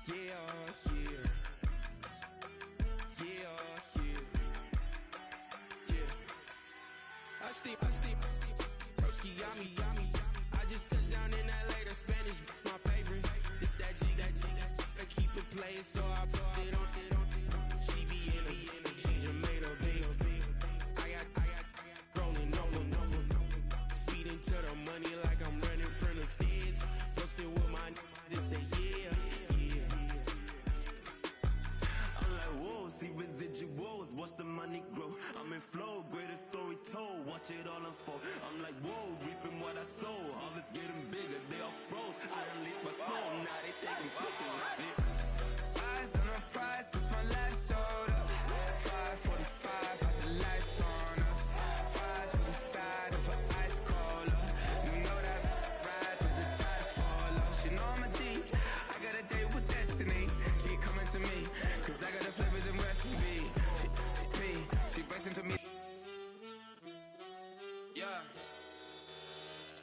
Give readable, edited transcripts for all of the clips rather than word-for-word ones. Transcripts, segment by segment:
I just touched down in LA, the Spanish, my favorite. This that G, I keep it playing, so I put it on. She be in it, she just made a beat. I got rolling over, speeding to the money like I'm running from the feds. Posted with my this say yeah. I'm like, whoa, see residuals, watch the money grow. I'm in flow, greatest story told, watch it all unfold. I'm like, whoa, reaping what I sow. Harvest getting bigger, they all froze. I unleashed my soul, now they taking pictures of it. Eyes on the prize, it's my life sold up. 5:45, got the lights on us. Fries for the side of an ice cola. You know that ride till the tires fall off. She know I'm a D, I got a date with destiny. She coming to me, cause I got the flavors and recipe. She racing to me. Yeah.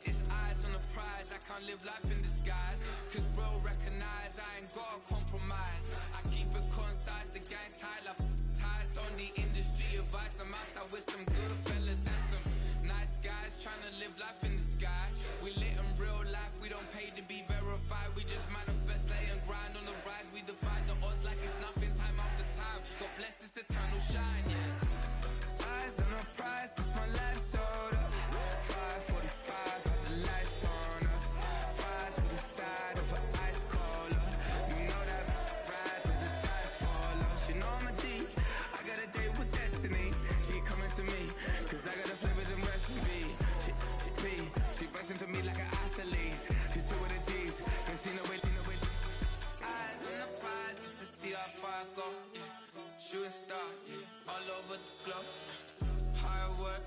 It's eyes on the prize, I can't live life in disguise. Cause bro recognize I ain't gotta compromise. I keep it concise, the gang tied up. Ties on the industry advice. I'm outside with some good fellas and some nice guys trying to live life in the sky. We lit in real life, we don't pay to be verified. We just manifest, lay and grind on the rise. We defy the odds like it's nothing, time after time. God bless this eternal shine, yeah. Eyes on the prize, it's my life sold up. 5:45, got the lights on us. Fries for the side of an ice cola. You know that ride till the tires fall off. She know I'm a D, I got a date with destiny. She coming to me, cause I got the flavors and recipe. She racing to me like an athlete. She two with the G's, and she know it. Eyes on the prize, just to see how far I go. Yeah. Shooting star, yeah. All over the globe. Hard work,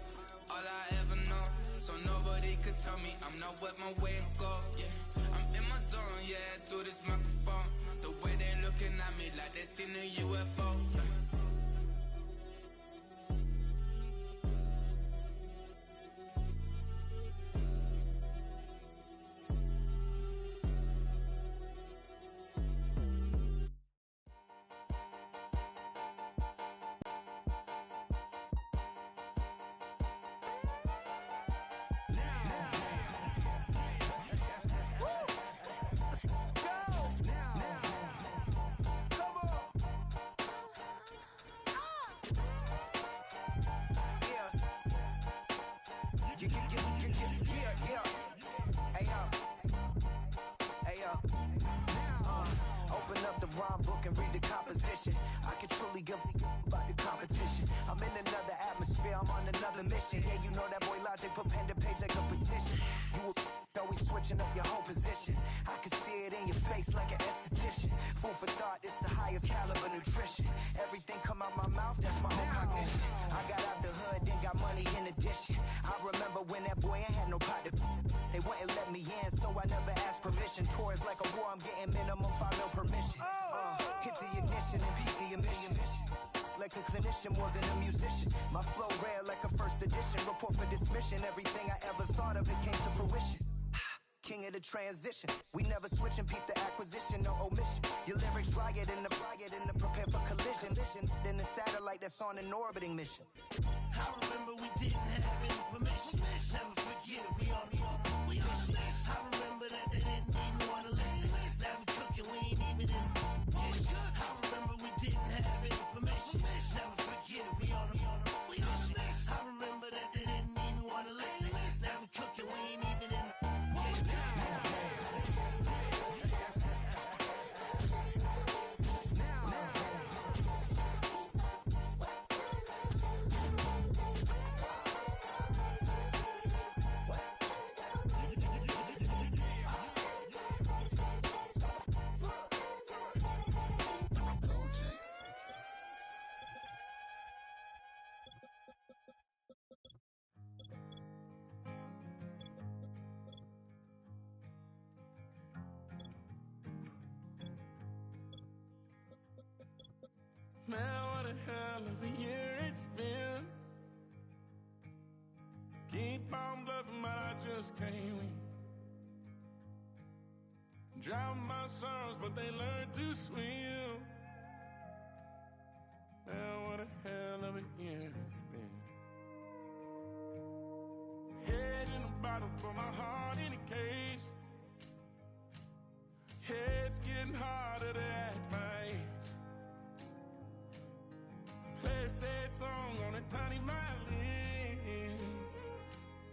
all I ever know. So nobody could tell me I'm not wet my way and go. Yeah, I'm in my zone, yeah, through this microphone. The way they looking at me like they seen a UFO. Open up the rhyme book and read the composition. I can truly give about the competition. I'm in another atmosphere, I'm on another mission. Yeah, you know that boy Logic put pen to page like a petition. You always switching up your whole position. I can see it in your face like an esthetician. Food for thought, it's the highest caliber nutrition. Everything come out my mouth, that's my own cognition. I got out the hood, then got money in addition. I remember when that boy ain't had no pot to. They wouldn't let me in, so I never asked permission. Tours like a war, I'm getting minimum 5 mil permission. Hit the ignition and beat the emission. Like a clinician more than a musician. My flow rare like a first edition. Report for dismission. Everything I ever thought of, it came to fruition. King of the transition. We never switch and peep the acquisition, no omission. Your lyrics dry it in the prepare for collision. Then the satellite that's on an orbiting mission. I remember we didn't have any permission. Never forget, we on mission. I remember that they didn't even want to listen. Now we cooking, we ain't even in the kitchen. I remember we didn't have any permission. Never forget, we on mission. I remember that they didn't even want to listen. Now we cooking, we ain't even in the kitchen. Man, what a hell of a year it's been. Keep on bluffing, but I just can't win. drown my sorrows, but they learn to swim. Man, what a hell of a year it's been. Head in a bottle, put my heart in a case. Head's getting harder to act my age. Play a sad song on a tiny violin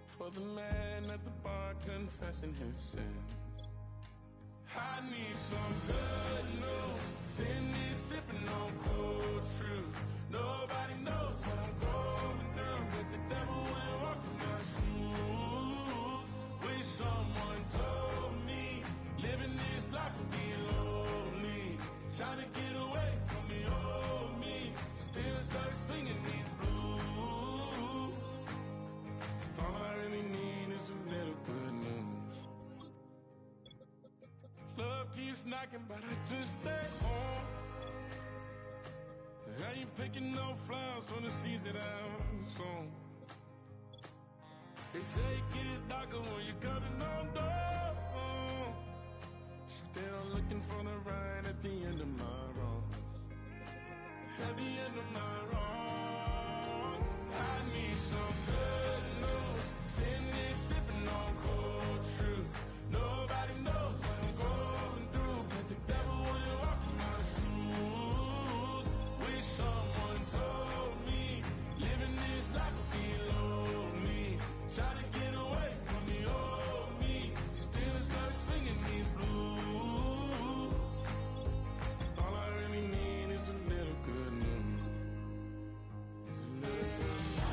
for the man at the bar confessing his sins. I need some good news. Sitting here sipping on cold truth. Nobody knows what I'm going through, but the devil will walk in my shoes. Wish someone told me living this life would be lonely. Trying to get away from the old me. Still stuck singing these blues. All I really need is a little good news. Love keeps knocking, but I just stay home. I ain't picking no flowers from the seeds that I've sown. They say it gets darker when you're coming on door. Still looking for the right at the end of my road. At the end of my road, I need some good news. Sitting there sipping on cold truth. Nobody knows what I'm going through, but the devil will walk in my shoes. Wish someone told me living this life would be lonely. Try to get away from the old me. Still start singing these blues. All I really need is a little good news. It's a little good news.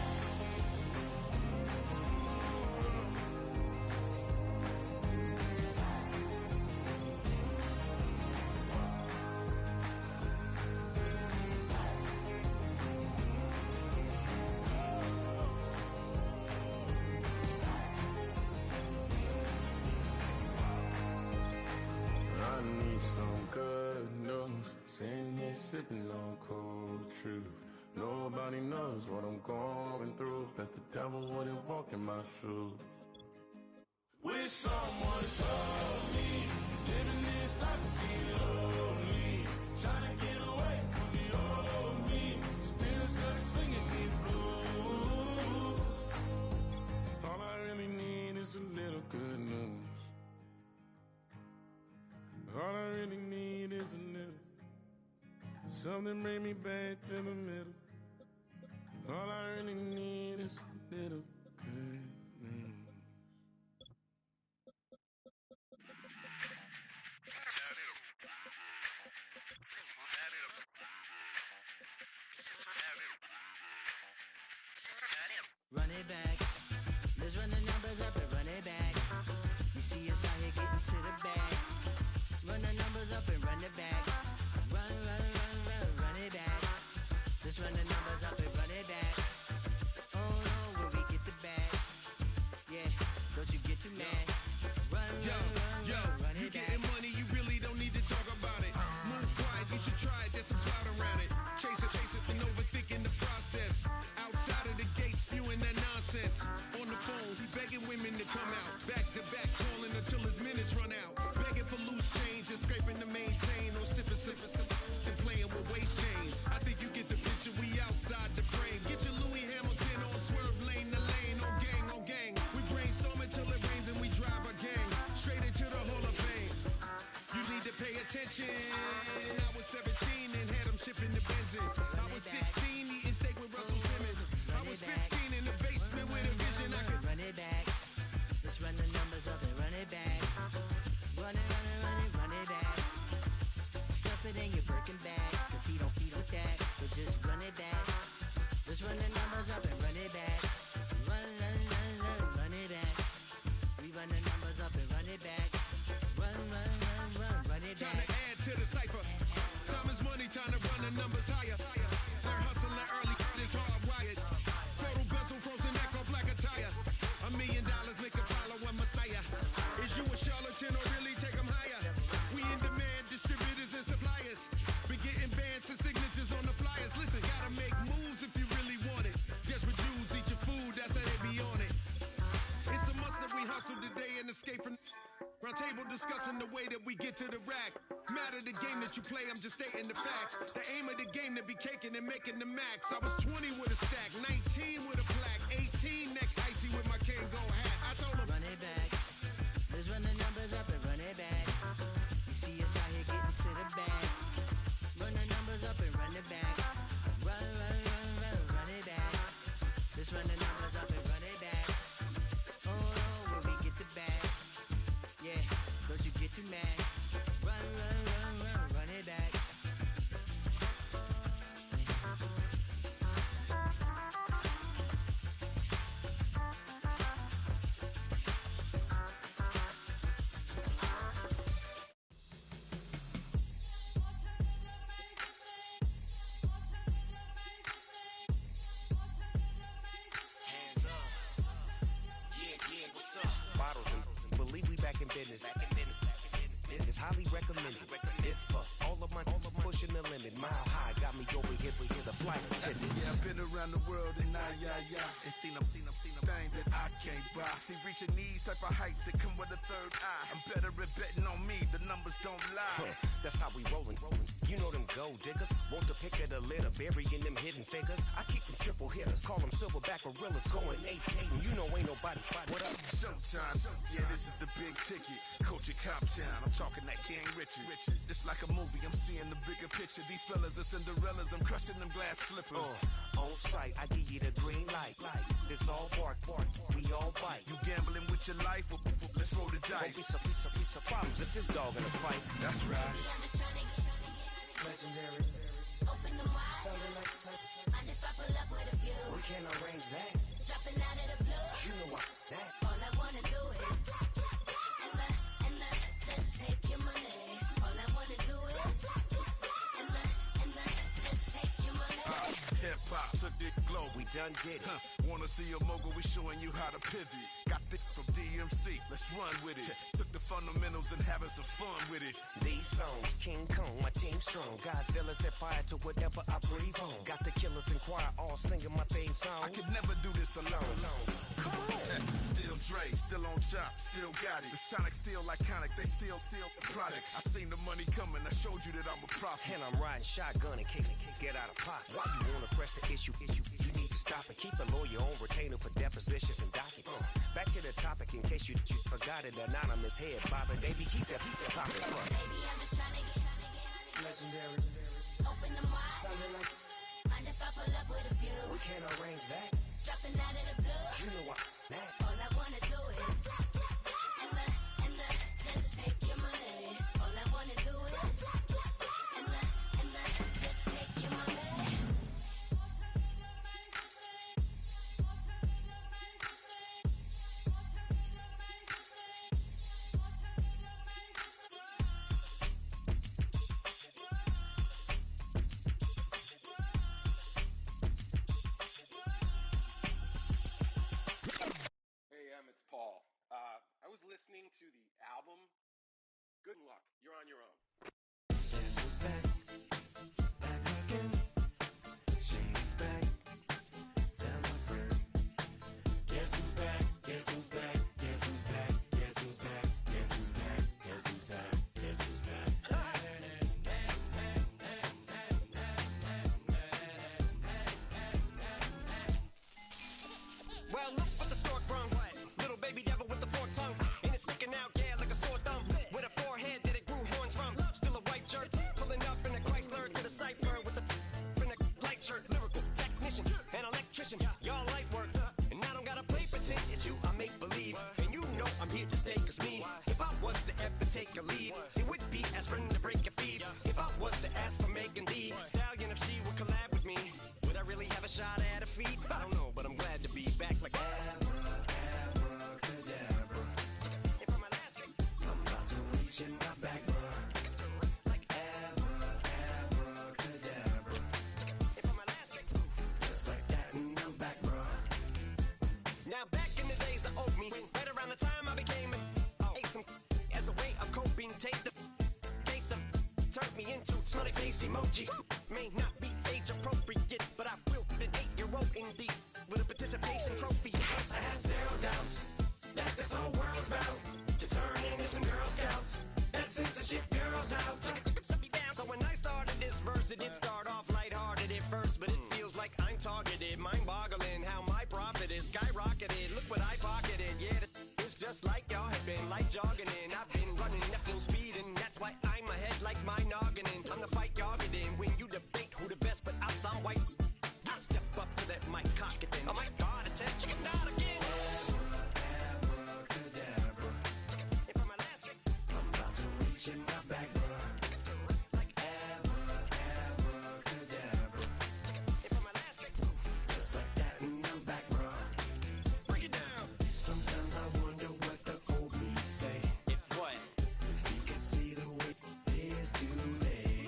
I need some good news. Sitting here sipping on cold truth. Nobody knows what I'm going through. Bet the devil wouldn't walk in my shoes. Wish someone told me living this life would be lonely. Trying to get away from the old me. Still stuck singing these blues. All I really need is a little good news. All I really need is a little. Something bring me back to the middle. All I really need is a little good news. Run it back. Let's run the numbers up and run it back. You see us out here getting to the bag. Run the numbers up and run it back. Run, run, run, run, run it back. Let's run the numbers up and run it back. Oh no, where we get the bag. Yeah, don't you get too mad. Run, run, run, run, run You it back. getting money, you really don't need to talk about it. Move quiet, you should try it, there's some clout around it. Chase it, and overthinking the process. Outside of the gates, spewing that nonsense. On the phone, he begging women to come out. Back to back, calling until his minutes run out. Begging for loose change and scraping to maintain. Or sipping, and playing with waist chains. I think you get the picture, we outside the frame. Get your Louis Hamilton on swerve lane to lane. On gang. We brainstorm until it rains and we drive a gang. Straight into the Hall of Fame. You need to pay attention. I was 17 and had them shipping the Benzin. I was 16 eating steak with Russell Simmons. I was 15 in the basement with a vision. I could run it back. Let's run the numbers up and run it back. Run it, run it, run it, run it back. Stuff it in your Birkin bag, cause he don't eat with that. So just run it back. Let's run the numbers up and run it back. Run, run, run, run, run it back. We run the numbers up and run it back. Run, run, run, run, run it Time to back. add to the cipher. Time is money, time to run the numbers higher. They're hustling early, this hardwired. Photo bezel, frozen neck or black attire. $1 million make a follow a messiah. Is you a charlatan or really take them higher? We in demand, distributors and suppliers. Been getting bands and signatures on the flyers. Listen, gotta make moves if you really want it. Desperate Jews eat your food, that's how they be on it. It's a must that we hustle today and escape from. Round table discussing the way that we get to the rack. Matter the game that you play, I'm just stating the facts. The aim of the game to be caking and making the max. I was 20 with a stack, 19 with a plaque, 18 neck icy with my Kango hat. I told him, Run it back. Let's run the numbers up and run it back. You see us out here getting to the bag. Run the numbers up and run it back. Run, run, run, run, run it back. Let's run the numbers up and run it back. Oh, when we get the bag. Yeah, don't you get too mad. Run, run, run, run, run it back. Bottles and believe we back in business. This is highly recommended. This for all of my pushing the limit. Mile high got me over here for the flight attendant. Yeah, I've been around the world and and seen them thing that I can't buy. See, reaching these type of heights, it come with a third eye. I'm better at betting on me, the numbers don't lie. That's how we rollin'. You know them gold diggers, want to pick of the litter, burying them hidden figures. I keep them triple hitters, call them silverback gorillas, going 8-8. You know ain't nobody. What up? Showtime, yeah, this is the big ticket. Culture Cop Town, I'm talking that King Richard. Just like a movie, I'm seeing the bigger picture. These fellas are Cinderellas, I'm crushing them glass slippers. On sight, I give you the green light. This all bark, we all bite. You gambling with your life? Well, let's roll the dice. Won't be some problems if this dog in a fight. That's right. I'm just trying to get Legendary. open the wide. Something like And if I pull up with a few, we can't arrange that. dropping out of the blue. You know what? That. All I wanna do is and just take your money. All I wanna do is and just take your money. Hip hop took this globe. We done did it. Wanna see a mogul? We showing you how to pivot. Got this from DMC. Let's run with it. Took the fundamentals and having some fun with it. These songs, King Kong, my team strong. Godzilla set fire to whatever I breathe on. Got the killers in choir all singing my theme song. I could never do this alone. Come on. Still Dre, still on top, still got it. The Sonic still iconic, they still the product. I seen the money coming, I showed you that I'm a prophet. And I'm riding shotgun in case get out of pocket. Why you wanna press the issue? You need to stop and keep a lawyer on retainer for depositions and dockets. Back to the topic in case you forgot it. Anonymous head, Bobby, baby, keep that popping front. Baby, I'm just trying to get Legendary. open the wide. Something like And if I pull up with a few, we can't arrange that. dropping out of the blue. You know what? That. All I wanna do is and just take your money. All I wanna do is and just take your money. Hey, it's Paul. I was listening to the album. Good luck. You're on your own. Guess who's back? Back again. She's back. Tell a friend. Guess who's back? Guess who's back? Guess who's back? Guess who's back? Guess who's back? Guess who's back? Guess who's back? Well, look for the stork brung. Little baby devil with the forked tongue. And it's sticking out, yeah, like a sore thumb. With a forehead that it grew horns from. Still a white shirt. Pulling up in a Chrysler to the cipher with the in a light shirt. Lyrical technician and electrician. Y'all light work. And I don't gotta play pretend. It's you, I make believe. And you know I'm here to stay, cause me. If I was to ever take a leave, it would be aspirin to break a feed. If I was to ask for Megan D Stallion, if she would collab with me, would I really have a shot at a feat? I don't know, but I'm glad to be back like Abracadabra. And for my last trick, I'm about to reach in my back, bruh. Like abracadabra. and for my last trick, Just like that, and I'm back, bruh. now back in the days of old me, right around the time I became ate some as a way of coping. Take the case of turned me into smiley face emoji. May not be age appropriate, but I will be an 8-year-old indeed with a participation trophy. I have zero doubts that this whole world's about to turn into some girl it then. Oh my God, it's that chicken out again. Abracadabra. And for my last trick, I'm about to reach in my back, bruh. Like abracadabra. and for my last trick, Just like that, and I'm back, bruh. break it down. Sometimes I wonder what the old me'd say. If what? If he could see the way it is today,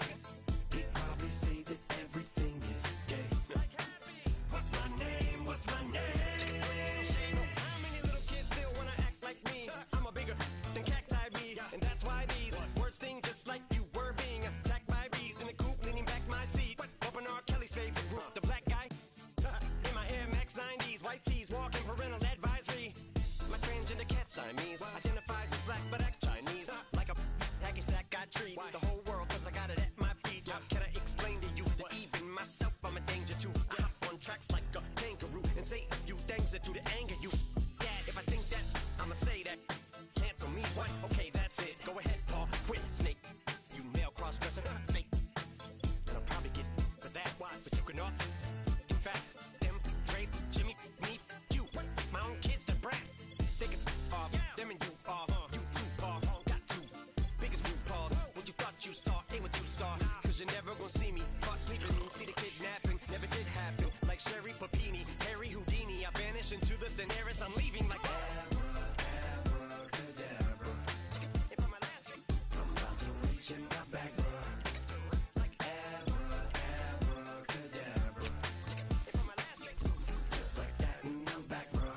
he'd probably say that everything is gay. What's my name? What's my name? So how many little kids still wanna act like me? I'm a bigger than cacti bee, and that's why these words sting just like you were being attacked by bees in the coop, leaning back my seat. Bumping R. Kelly's favorite group, the black guy. In my Air Max 90s, white tees, walking parental advisory. My transgender cat Siamese identifies as black but acts Chinese. Like a hacky sack, got treat the whole world 'cause I got it at my feet. Can I explain to you that even myself I'm a danger to? I hop on tracks like a kangaroo and say a few things that do to anger you. Dad, if I think that, I'ma say that. Cancel me, what? Okay, that's it. Go ahead, Paul. Quit, snake. You male cross-dresser, fake. And I'll probably get for that. Why? But you can all. In fact, them, Dre, Jimmy, me, you. My own kids, the brass. They can off. Them and you off. You too, Paul. Got two. Biggest root paws. What you thought you saw ain't what you saw. 'Cause you're never gonna see me caught sleeping. See the kidnapping. Never did happen. Like Sherry Papini, Harry Houdini. I vanish into the thin air as I'm leaving like Abracadabra. And for my last trick, I'm about to reach in my back, bruh. Like abracadabra. and for my last trick, Just like that, and I'm back, bruh.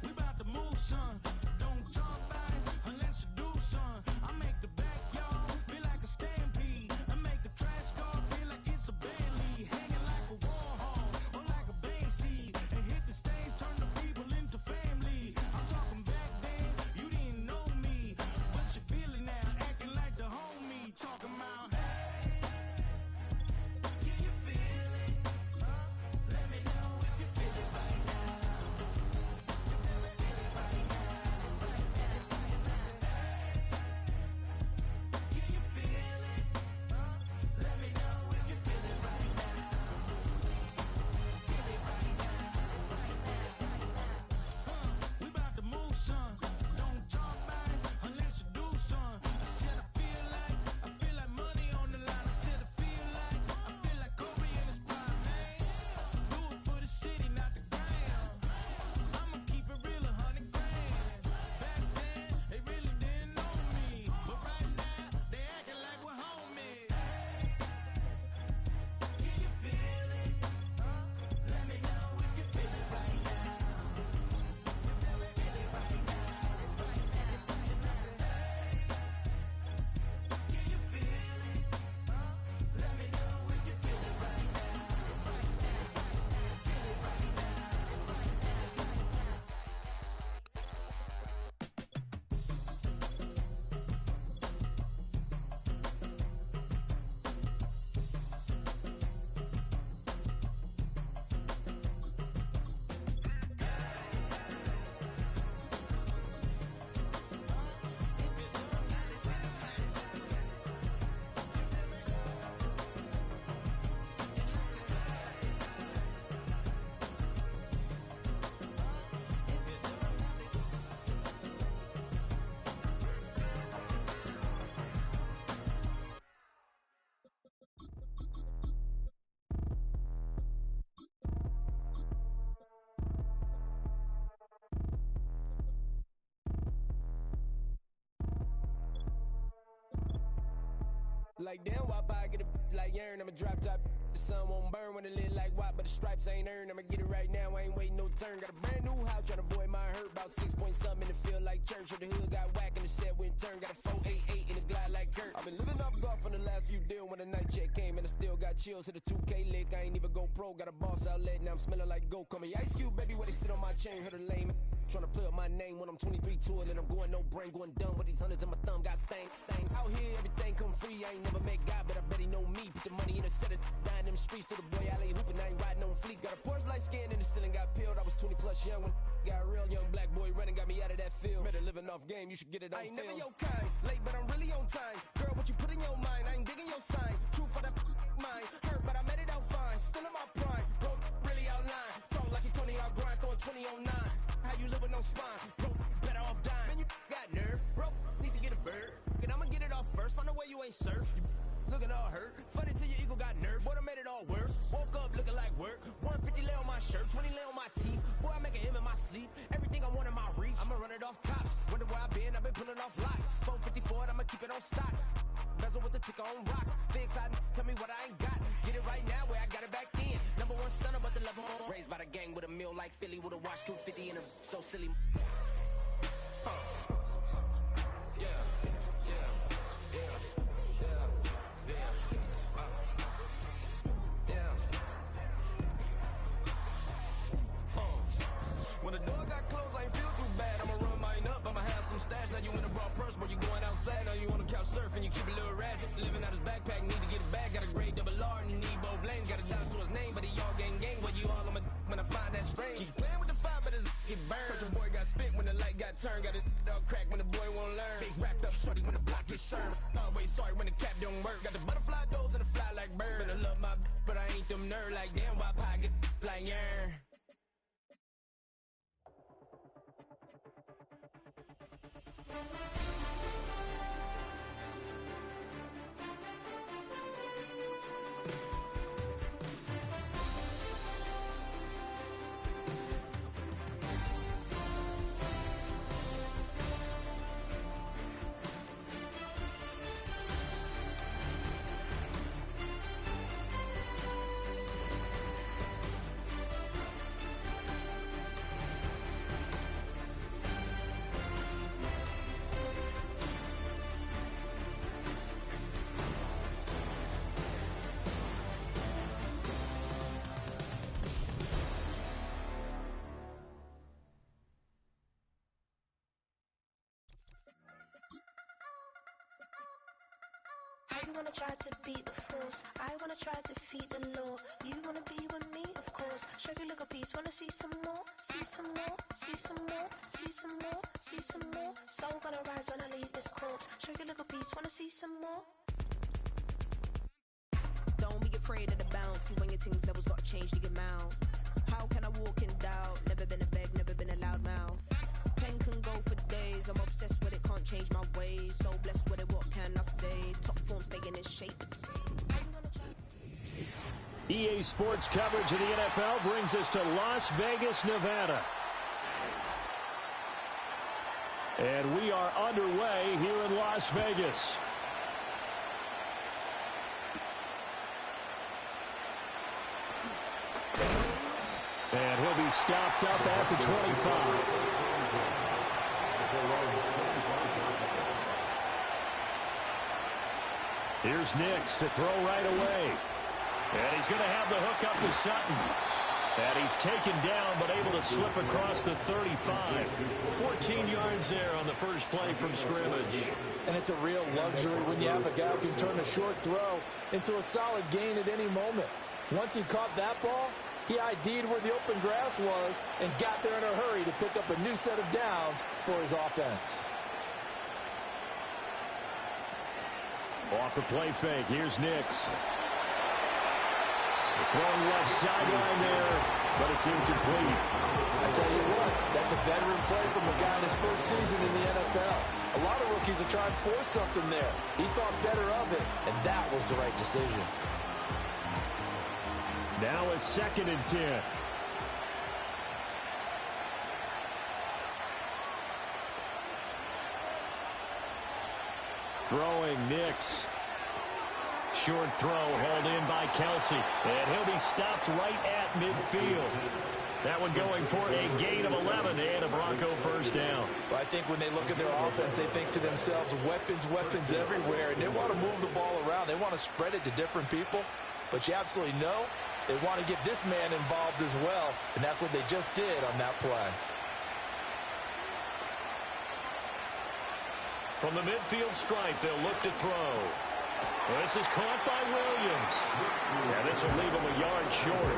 We about to move, son. Don't talk about it unless you do, son. I make the backyard feel like a stampede. I make a trash car feel like it's a Bentley. Hanging like a war hog or like a bane seed. And hit the stage, turn the people into family. I'm talking back then, you didn't know me. But you feel it now, acting like the homie. Talking about, hey, can you feel it? Let me know if you feel it right now. Can you feel it? Let me know if you feel it right now. Feel it right now. We about to move, son. Don't talk about it unless you do, son. I said I feel like money on the line. I said I feel like Kobe in his prime, man. Do it for the city, not the ground. I'ma keep it real, 100 grand. Back then, they really didn't know me. But right now, they acting like we're homies. Can you feel it? Let me know if you feel it right now. You feel it right now. Can you feel it? Let me know if you feel it right now. Like damn, wop, I get a like urn. I'ma drop top. The sun won't burn when it lit like wop, but the stripes ain't earned. I'ma get it right now. I ain't waiting no turn. Got a brand new house, tryna avoid my hurt. About 6 point something in the field like church. Or the hood got whack and the set went turn. Got a 488 in the glide like Kurt. I've been living off golf on the last few deals. When the night check came and I still got chills. Hit a 2K lick, I ain't even go pro. Got a boss outlet, now I'm smelling like go. Call me Ice Cube, baby, where they sit on my chain. Heard a lame. Tryna play up my name when I'm 23 to it. And I'm going no brain, going dumb with these hundreds in my thumb. Got stank. Out here, everything come free. I ain't never met God, but I bet he know me. Put the money in a set of dying riding them streets through the boy alley hooping. I ain't riding on fleek. Got a Porsche light skin in the ceiling, got peeled. I was 20 plus young when got real. Young black boy running, got me out of that field. Better living off game, you should get it on film. I ain't never your kind, late but I'm really on time. Girl, what you put in your mind, I ain't digging your sign. True for that mind, hurt but I made it out fine. Still in my prime, bro, really outline. Talk like you Tony, I grind, throwing 20 on 9. How you living on spine, bro, better off dying. Man, you got nerve, bro, need to get a bird. And I'ma get it off first, find a way you ain't surf. You looking all hurt, funny till your ego got nerve. Boy, I made it all worse, woke up looking like work. 150 lay on my shirt, 20 lay on my teeth. Boy, I make an M in my sleep, everything I want in my reach. I'ma run it off tops, wonder where I've been pulling off lots. 454, I'ma keep it on stock. Bezel with the ticker on rocks. Things I tell me what I ain't got. Get it right now where I got it back then. Number one stunner, but the level on. Raised by the gang with a meal like Philly with a watch 250 and a so silly. When the door got closed, I ain't feel too bad. I'ma run mine up, I'ma have some stash. Now you in a broad purse, but you going outside. Now you on the couch surfing, you keep a little rat. Living out his backpack, need to get it back. Got a grade double R and you need both lanes. Got a dollar to his name, but he all gang. Where you all on my when I find that strange. Keep playing with the fire, but his get burned. But your boy got spit when the light got turned. Got a dog crack when the boy won't learn. Big racked up shorty when the block gets served. Always sorry when the cap don't work. Got the butterfly doors and the fly like bird. And I love my but I ain't them nerd like damn. Why pie get like yarn? You wanna try to beat the force, I wanna try to defeat the law. You wanna be with me, of course. Show you little piece, wanna see some more, see some more, see some more, see some more, see some more. Soul gonna rise when I leave this corpse. Show you little piece, wanna see some more. Don't be afraid of the bounce. See when your things levels gotta change to get mouth. How can I walk in doubt? Never been a beg, never been a loud mouth. Pen can go for days. I'm obsessed with it, can't change my ways. So blessed with it, what can I say? Top form staying in shape. EA Sports coverage of the NFL brings us to Las Vegas, Nevada. And we are underway here in Las Vegas. And he'll be stopped up at the 25. Here's Nix to throw right away. And he's going to have the hook up to Sutton. And he's taken down, but able to slip across the 35. 14 yards there on the first play from scrimmage. And it's a real luxury when you have a guy who can turn a short throw into a solid gain at any moment. Once he caught that ball, he ID'd where the open grass was and got there in a hurry to pick up a new set of downs for his offense. Off the play fake, here's Nix. Throwing left sideline there, but it's incomplete. I tell you what, that's a veteran play from a guy in his first season in the NFL. A lot of rookies are trying to force something there. He thought better of it, and that was the right decision. Now a 2nd and 10. Throwing Nix. Short throw hauled in by Kelsey. And he'll be stopped right at midfield. That one going for a gain of 11 and a Bronco first down. Well, I think when they look at their offense, they think to themselves, weapons, weapons everywhere. And they want to move the ball around. They want to spread it to different people. But you absolutely know they want to get this man involved as well. And that's what they just did on that play. From the midfield stripe, they'll look to throw. This is caught by Williams. Yeah, this will leave him a yard short.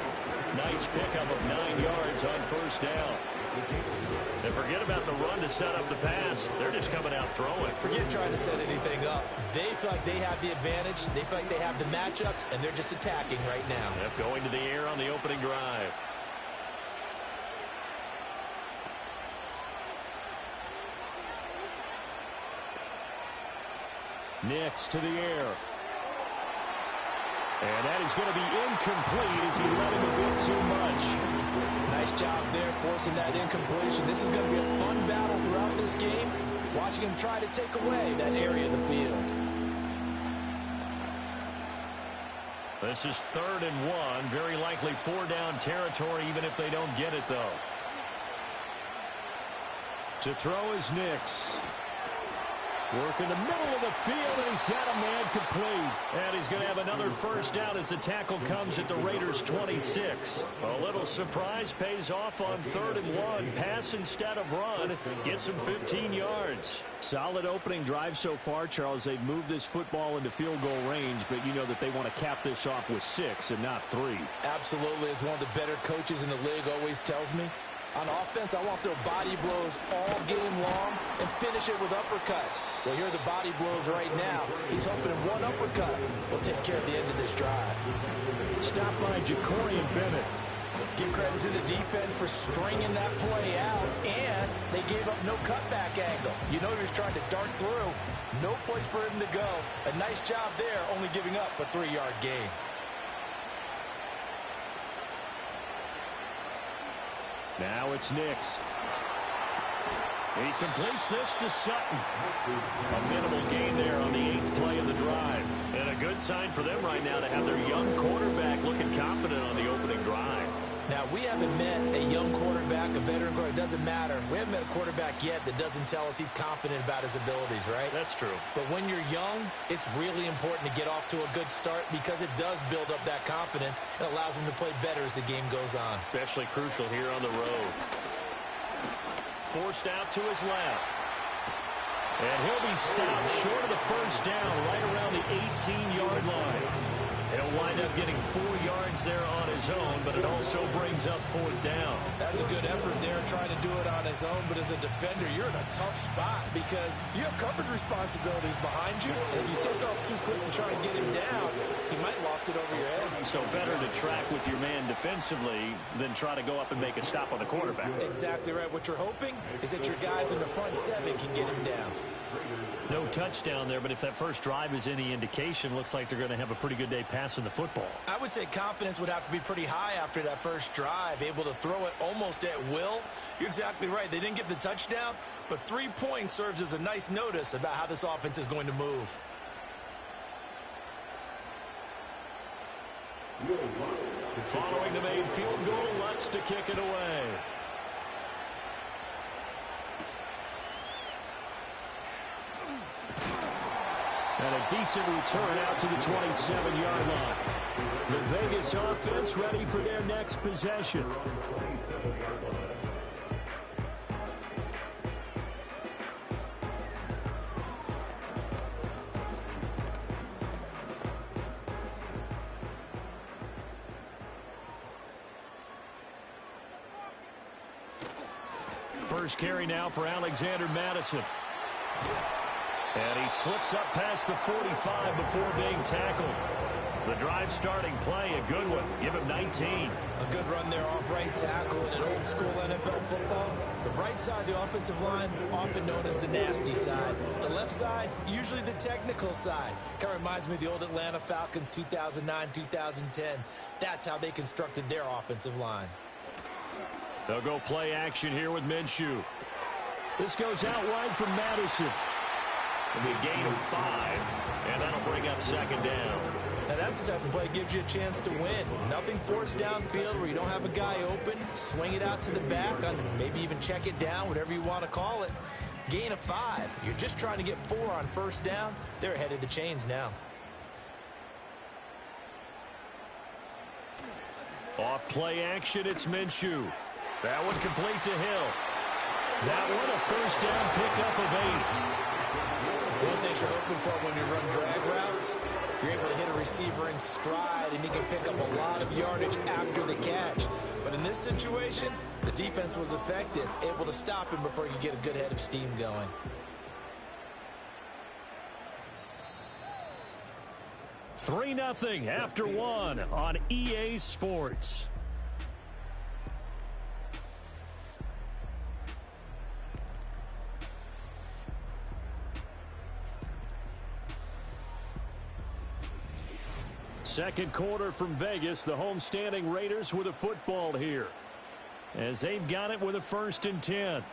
Nice pickup of 9 yards on first down. And forget about the run to set up the pass. They're just coming out throwing. Forget trying to set anything up. They feel like they have the advantage. They feel like they have the matchups, and they're just attacking right now. Yep, going to the air on the opening drive. Nix to the air. And that is going to be incomplete as he let him a bit too much. Nice job there forcing that incompletion. This is going to be a fun battle throughout this game, watching him try to take away that area of the field. This is 3rd and 1. Very likely 4-down territory, even if they don't get it, though. To throw is Nix. Work in the middle of the field, and he's got a man complete. And he's going to have another first down as the tackle comes at the Raiders' 26. A little surprise pays off on 3rd and 1. Pass instead of run. Gets him 15 yards. Solid opening drive so far, Charles. They've moved this football into field goal range, but you know that they want to cap this off with 6 and not 3. Absolutely. As one of the better coaches in the league always tells me, on offense, I want their body blows all game long and finish it with uppercuts. Well, here are the body blows right now. He's hoping one uppercut will take care of the end of this drive. Stop by Ja'Cory Bennett. Give credit to the defense for stringing that play out, and they gave up no cutback angle. You know he was trying to dart through. No place for him to go. A nice job there, only giving up a 3-yard gain. Now it's Nix. He completes this to Sutton. A minimal gain there on the 8th play of the drive. And a good sign for them right now to have their young quarterback looking confident on the opening drive. Now, we haven't met a young quarterback, a veteran quarterback. It doesn't matter. We haven't met a quarterback yet that doesn't tell us he's confident about his abilities, right? That's true. But when you're young, it's really important to get off to a good start because it does build up that confidence and allows him to play better as the game goes on. Especially crucial here on the road. Forced out to his left. And he'll be stopped short of the first down right around the 18-yard line. He'll wind up getting 4 yards there on his own, but it also brings up 4th down. That's a good effort there trying to do it on his own, but as a defender, you're in a tough spot because you have coverage responsibilities behind you. And if you take off too quick to try and get him down, he might loft it over your head. So better to track with your man defensively than try to go up and make a stop on the quarterback. Exactly right. What you're hoping is that your guys in the front 7 can get him down. No touchdown there, but if that first drive is any indication, looks like they're going to have a pretty good day passing the football. I would say confidence would have to be pretty high after that first drive, able to throw it almost at will. You're exactly right. They didn't get the touchdown, but 3 points serves as a nice notice about how this offense is going to move. Following the made field goal, Lutz to kick it away. And a decent return out to the 27-yard line. The Vegas offense ready for their next possession. First carry now for Alexander Madison. And he slips up past the 45 before being tackled. The drive starting play, a good one. Give him 19. A good run there off right tackle in an old school NFL football. The right side of the offensive line, often known as the nasty side. The left side, usually the technical side. Kind of reminds me of the old Atlanta Falcons 2009-2010. That's how they constructed their offensive line. They'll go play action here with Minshew. This goes out wide from Madison. It'll be a gain of 5, and that'll bring up second down. Now that's the type of play that gives you a chance to win. Nothing forced downfield where you don't have a guy open. Swing it out to the back, maybe even check it down, whatever you want to call it. Gain of 5. You're just trying to get 4 on first down. They're ahead of the chains now. Off play action, it's Minshew. That one complete to Hill. That one a first down pickup of 8. One thing you're hoping for when you run drag routes, you're able to hit a receiver in stride, and he can pick up a lot of yardage after the catch. But in this situation, the defense was effective, able to stop him before he could get a good head of steam going. 3-0 after one on EA Sports. Second quarter from Vegas. The homestanding Raiders with a football here, as they've got it with a 1st and 10.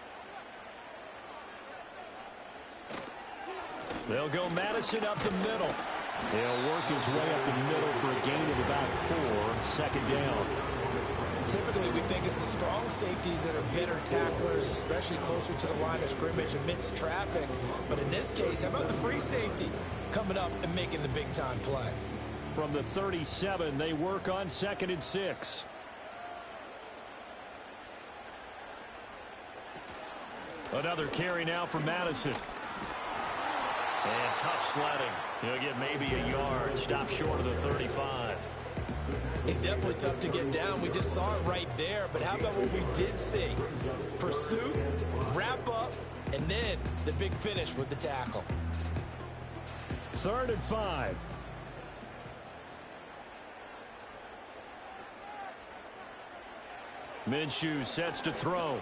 They'll go Madison up the middle. He'll work his way up the middle for a gain of about 4. 2nd down. Typically, we think it's the strong safeties that are better tacklers, especially closer to the line of scrimmage amidst traffic. But in this case, how about the free safety coming up and making the big-time play? From the 37, they work on 2nd and 6. Another carry now for Madison. And tough sledding. He'll get maybe a yard. Stop short of the 35. He's definitely tough to get down. We just saw it right there. But how about what we did see? Pursuit, wrap up, and then the big finish with the tackle. 3rd and 5. Minshew sets to throw.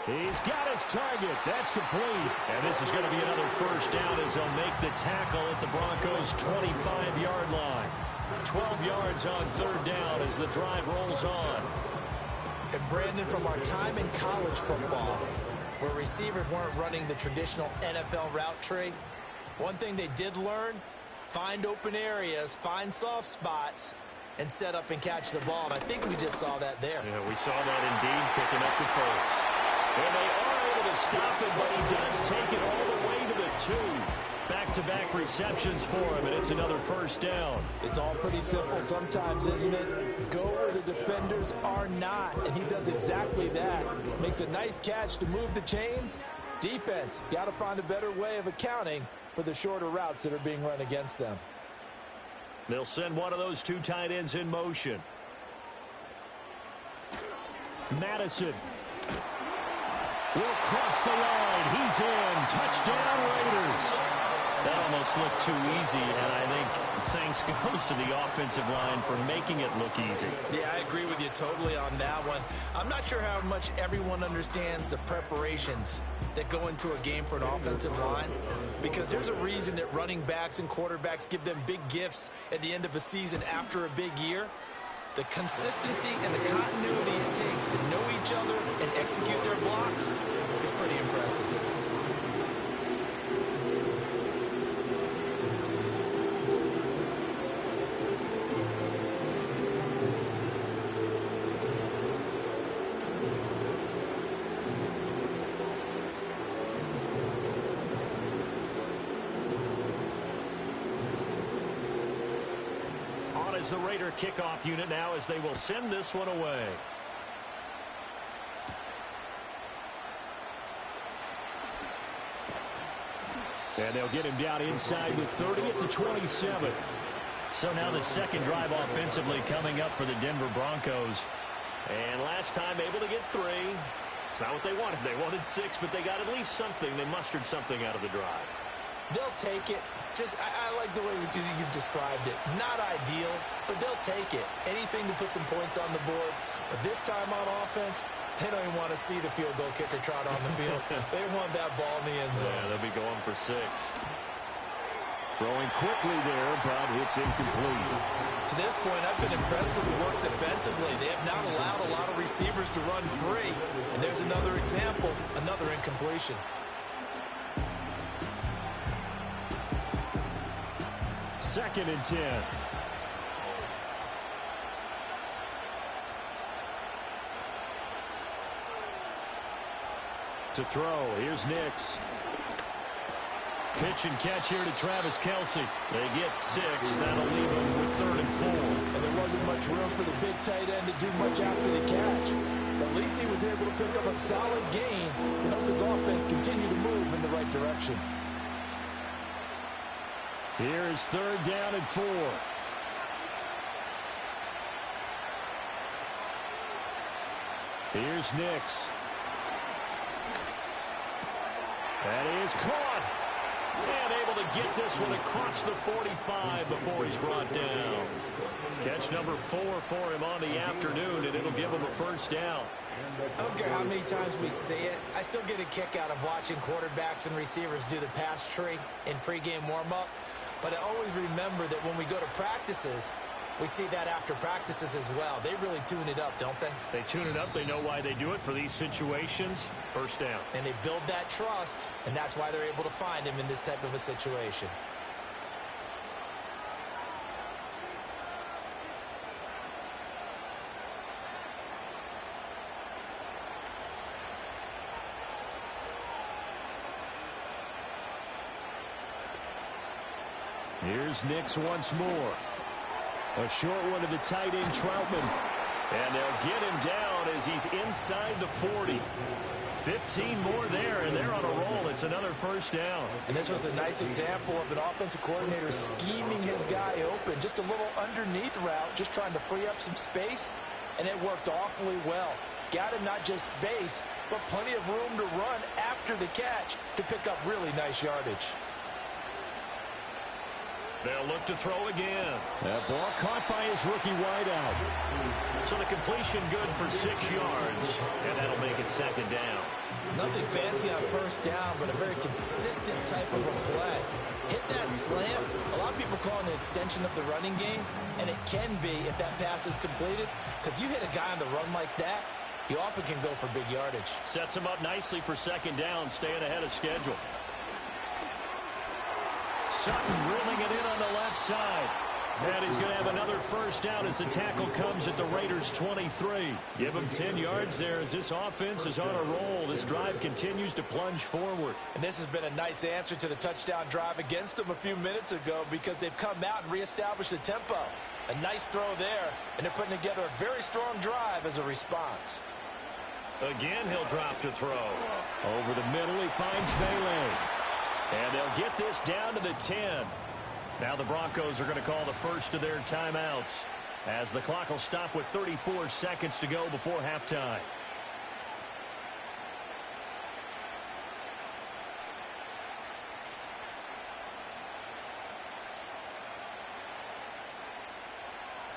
He's got his target. That's complete. And this is going to be another 1st down as they'll make the tackle at the Broncos' 25-yard line. 12 yards on 3rd down as the drive rolls on. And Brandon, from our time in college football, where receivers weren't running the traditional NFL route tree, one thing they did learn, find open areas, find soft spots, and set up and catch the ball. And I think we just saw that there. Yeah, we saw that indeed, picking up the 1st. And they are able to stop him, but he does take it all the way to the 2. Back-to-back receptions for him, and it's another 1st down. It's all pretty simple sometimes, isn't it? Go where the defenders are not, and he does exactly that. Makes a nice catch to move the chains. Defense, got to find a better way of accounting for the shorter routes that are being run against them. They'll send one of those 2 tight ends in motion. Madison will cross the line. He's in. Touchdown, Raiders. That almost looked too easy, and I think thanks goes to the offensive line for making it look easy. Yeah, I agree with you totally on that one. I'm not sure how much everyone understands the preparations that go into a game for an offensive line, because there's a reason that running backs and quarterbacks give them big gifts at the end of a season after a big year. The consistency and the continuity it takes to know each other and execute their blocks is pretty impressive. The Raider kickoff unit now as they will send this one away. And they'll get him down inside with 30 at the 27. So now the 2nd drive offensively coming up for the Denver Broncos. And last time able to get 3. It's not what they wanted. They wanted 6, but they got at least something. They mustered something out of the drive. They'll take it. I like the way you've described it. Not ideal, but they'll take it. Anything to put some points on the board. But this time on offense, they don't even want to see the field goal kicker trot on the field. They want that ball in the end zone. Yeah, they'll be going for 6. Throwing quickly there, but it's incomplete. To this point, I've been impressed with the work defensively. They have not allowed a lot of receivers to run free. And there's another example, another incompletion. 2nd and 10. To throw, here's Nix. Pitch and catch here to Travis Kelce. They get 6. That'll leave them with 3rd and 4. And there wasn't much room for the big tight end to do much after the catch. But at least he was able to pick up a solid gain to help his offense continue to move in the right direction. Here's 3rd down and 4. Here's Nix. That is caught. And able to get this one across the 45 before he's brought down. Catch number 4 for him on the afternoon, and it'll give him a 1st down. I don't care how many times we see it. I still get a kick out of watching quarterbacks and receivers do the pass tree in pregame warm-up. But I always remember that when we go to practices, we see that after practices as well. They really tune it up, don't they? They tune it up. They know why they do it for these situations. 1st down. And they build that trust, and that's why they're able to find him in this type of a situation. Here's Nix once more. A short one to the tight end, Troutman. And they'll get him down as he's inside the 40. 15 more there, and they're on a roll. It's another 1st down. And this was a nice example of an offensive coordinator scheming his guy open. Just a little underneath route, just trying to free up some space, and it worked awfully well. Got him not just space, but plenty of room to run after the catch to pick up really nice yardage. They'll look to throw again. That ball caught by his rookie wideout. So the completion good for 6 yards, and that'll make it 2nd down. Nothing fancy on 1st down, but a very consistent type of a play. Hit that slant. A lot of people call it an extension of the running game, and it can be if that pass is completed, because you hit a guy on the run like that, he often can go for big yardage. Sets him up nicely for 2nd down, staying ahead of schedule. Sutton reeling it in on the left side. And he's going to have another 1st down as the tackle comes at the Raiders' 23. Give him 10 yards there as this offense is on a roll. This drive continues to plunge forward. And this has been a nice answer to the touchdown drive against them a few minutes ago because they've come out and reestablished the tempo. A nice throw there, and they're putting together a very strong drive as a response. Again, he'll drop to throw. Over the middle, he finds Bailey. And they'll get this down to the 10. Now the Broncos are going to call the first of their timeouts as the clock will stop with 34 seconds to go before halftime.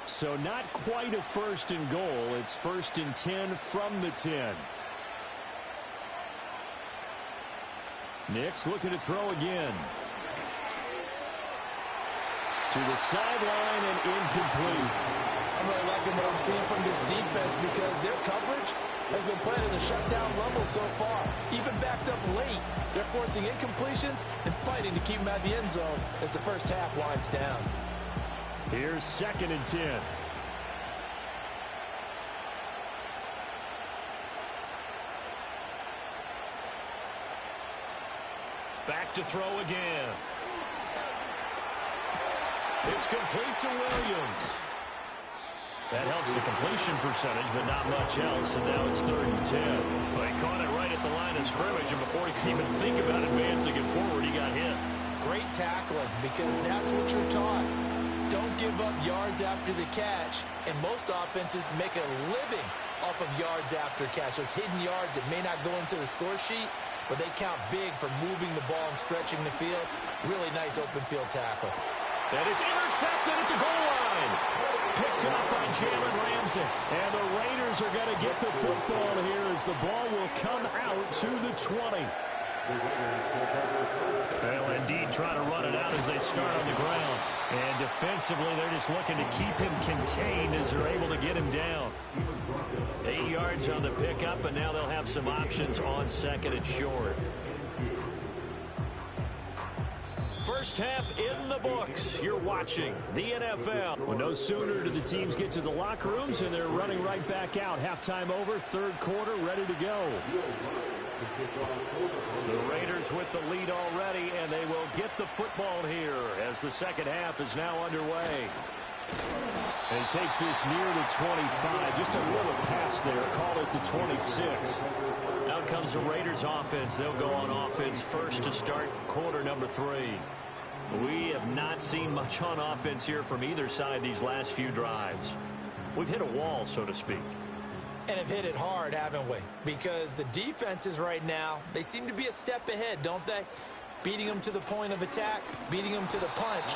So not quite a 1st and goal. It's 1st and 10 from the 10. Nix looking to throw again. To the sideline and incomplete. I'm really liking what I'm seeing from this defense because their coverage has been playing at a shutdown level so far. Even backed up late, they're forcing incompletions and fighting to keep them out of the end zone as the 1st half winds down. Here's 2nd and 10. Back to throw again. It's complete to Williams. That helps the completion percentage, but not much else, and now it's 3rd and 10. Well, he caught it right at the line of scrimmage, and before he could even think about advancing it forward, he got hit. Great tackling, because that's what you're taught. Don't give up yards after the catch, and most offenses make a living off of yards after catch. Those hidden yards that may not go into the score sheet, but they count big for moving the ball and stretching the field. Really nice open field tackle. That is intercepted at the goal line. Picked up by Jalen Ramsey. And the Raiders are going to get the football here as the ball will come out to the 20. They'll indeed try to run it out as they start on the ground. And defensively, they're just looking to keep him contained as they're able to get him down. 8 yards on the pickup, and now they'll have some options on 2nd and short. First half in the books. You're watching the NFL. Well, no sooner do the teams get to the locker rooms, and they're running right back out. Halftime over, 3rd quarter, ready to go. The Raiders with the lead already, and they will get the football here as the 2nd half is now underway. And he takes this near the 25. Just a little pass there. Call it the 26. Out comes the Raiders offense. They'll go on offense first to start quarter number 3. We have not seen much on offense here from either side these last few drives. We've hit a wall, so to speak. And have hit it hard, haven't we? Because the defenses right now, they seem to be a step ahead, don't they? Beating them to the point of attack, beating them to the punch.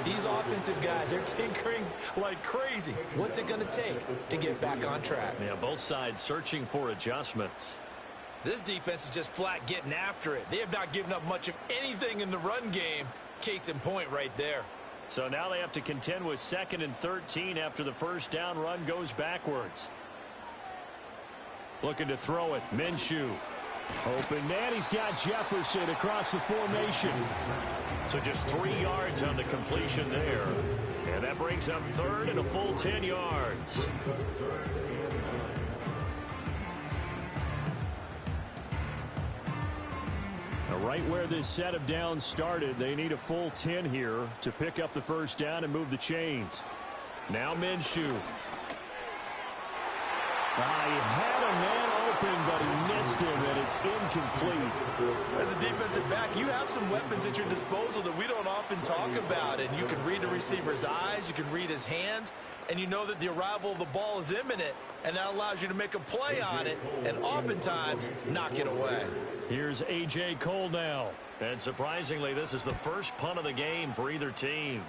These offensive guys, they're tinkering like crazy. What's it going to take to get back on track? Yeah, both sides searching for adjustments. This defense is just flat getting after it. They have not given up much of anything in the run game. Case in point right there. So now they have to contend with 2nd and 13 after the first down run goes backwards. Looking to throw it. Minshew. Open man. He's got Jefferson across the formation. So just 3 yards on the completion there. And that brings up 3rd and a full 10 yards. Now right where this set of downs started, they need a full 10 here to pick up the first down and move the chains. Now Minshew. He had a man open, but he missed him, and it's incomplete. As a defensive back, you have some weapons at your disposal that we don't often talk about, and you can read the receiver's eyes, you can read his hands, and you know that the arrival of the ball is imminent, and that allows you to make a play on it, and oftentimes knock it away. Here's A.J. Cole now, and surprisingly, this is the first punt of the game for either team.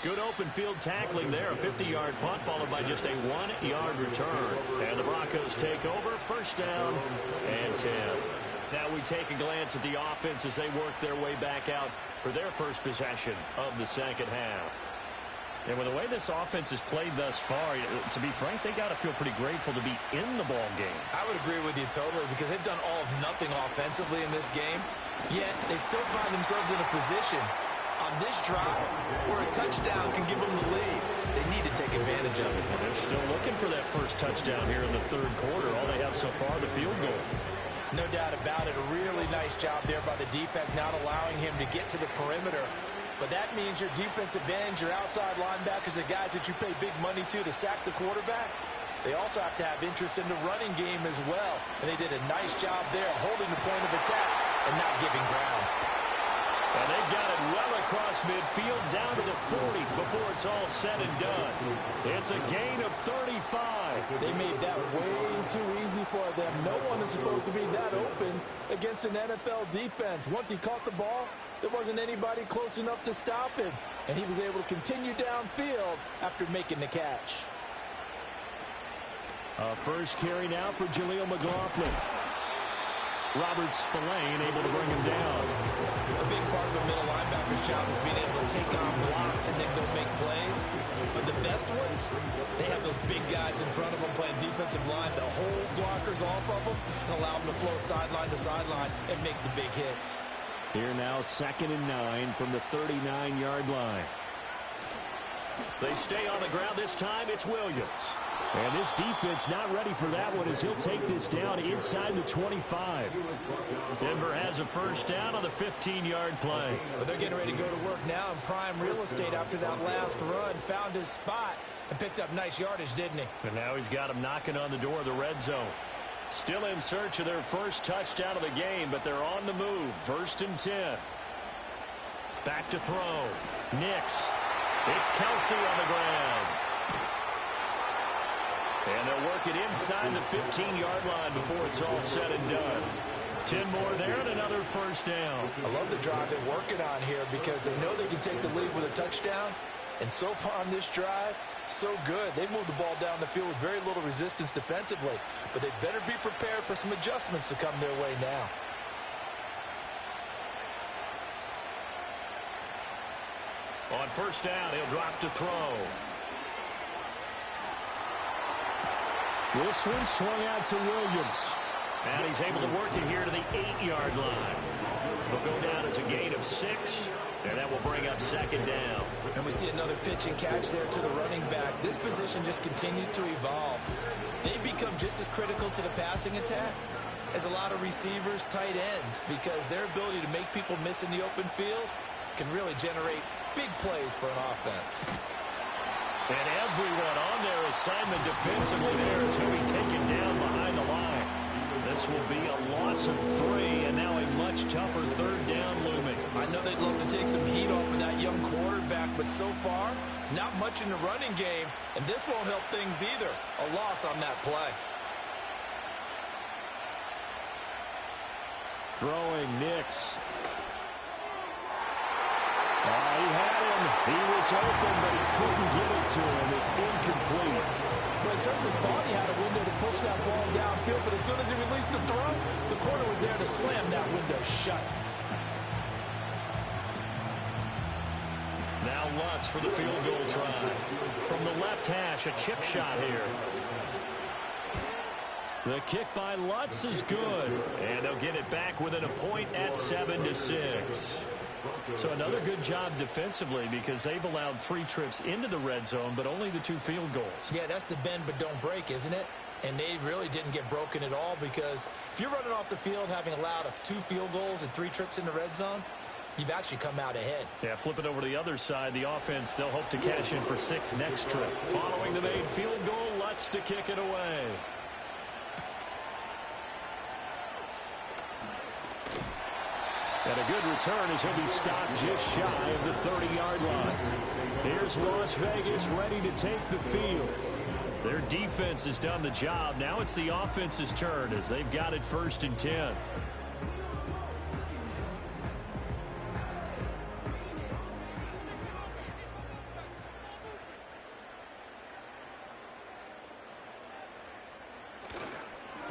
Good open field tackling there. A 50-yard punt followed by just a 1-yard return. And the Broncos take over. First down and 10. Now we take a glance at the offense as they work their way back out for their first possession of the second half. And with the way this offense has played thus far, to be frank, they got to feel pretty grateful to be in the ball game. I would agree with you totally because they've done all of nothing offensively in this game, yet they still find themselves in a position on this drive where a touchdown can give them the lead. They need to take advantage of it. And they're still looking for that first touchdown here in the third quarter. All they have so far, the field goal. No doubt about it. A really nice job there by the defense, not allowing him to get to the perimeter. But that means your defensive ends, your outside linebackers, the guys that you pay big money to sack the quarterback, they also have to have interest in the running game as well. And they did a nice job there holding the point of attack and not giving ground. And they've got it well across midfield down to the 40 before it's all said and done. It's a gain of 35. They made that way too easy for them. No one is supposed to be that open against an NFL defense. Once he caught the ball, there wasn't anybody close enough to stop him. And he was able to continue downfield after making the catch. First carry now for Jaleel McLaughlin. Robert Spillane able to bring him down. A big part of a middle linebacker's job is being able to take on blocks and then go make plays. But the best ones, they have those big guys in front of them playing defensive line to hold blockers off of them and allow them to flow sideline to sideline and make the big hits. Here now 2nd and 9 from the 39-yard line. They stay on the ground this time. It's Williams. And this defense not ready for that one as he'll take this down inside the 25. Denver has a first down on the 15-yard play. Well, they're getting ready to go to work now in prime real estate after that last run. Found his spot and picked up nice yardage, didn't he? And now he's got him knocking on the door of the red zone. Still in search of their first touchdown of the game, but they're on the move. 1st and 10. Back to throw. Nix. It's Kelsey on the ground. And they'll work it inside the 15-yard line before it's all said and done. 10 more there and another first down. I love the drive they're working on here because they know they can take the lead with a touchdown. And so far on this drive, so good. They moved the ball down the field with very little resistance defensively. But they better be prepared for some adjustments to come their way now. On first down, he'll drop to throw. This one swung out to Williams. And he's able to work it here to the 8-yard line. He'll go down as a gain of 6, and that will bring up 2nd down. And we see another pitch and catch there to the running back. This position just continues to evolve. They become just as critical to the passing attack as a lot of receivers, tight ends, because their ability to make people miss in the open field can really generate big plays for an offense. And everyone on their assignment defensively there is who be taken down behind the line. This This will be a loss of 3, and now a much tougher third down looming. I know they'd love to take some heat off of that young quarterback, but so far, not much in the running game, and this won't help things either. A loss on that play. Throwing Nix. He had him. He was open, but he couldn't get it to him. It's incomplete. Well, he certainly thought he had a window to push that ball downfield, but as soon as he released the throw, the corner was there to slam that window shut. Now Lutz for the field goal try. From the left hash, a chip shot here. The kick by Lutz is good, and they'll get it back within a point at 7-6. So another good job defensively because they've allowed 3 trips into the red zone, but only the 2 field goals. Yeah, that's the bend but don't break, isn't it? And they really didn't get broken at all because if you're running off the field having allowed 2 field goals and 3 trips in the red zone, you've actually come out ahead. Yeah, flip it over to the other side. The offense, they'll hope to cash in for 6 next trip. Following the made field goal, Lutz to kick it away. And a good return as he'll be stopped just shy of the 30-yard line. Here's Las Vegas ready to take the field. Their defense has done the job. Now it's the offense's turn as they've got it 1st and 10.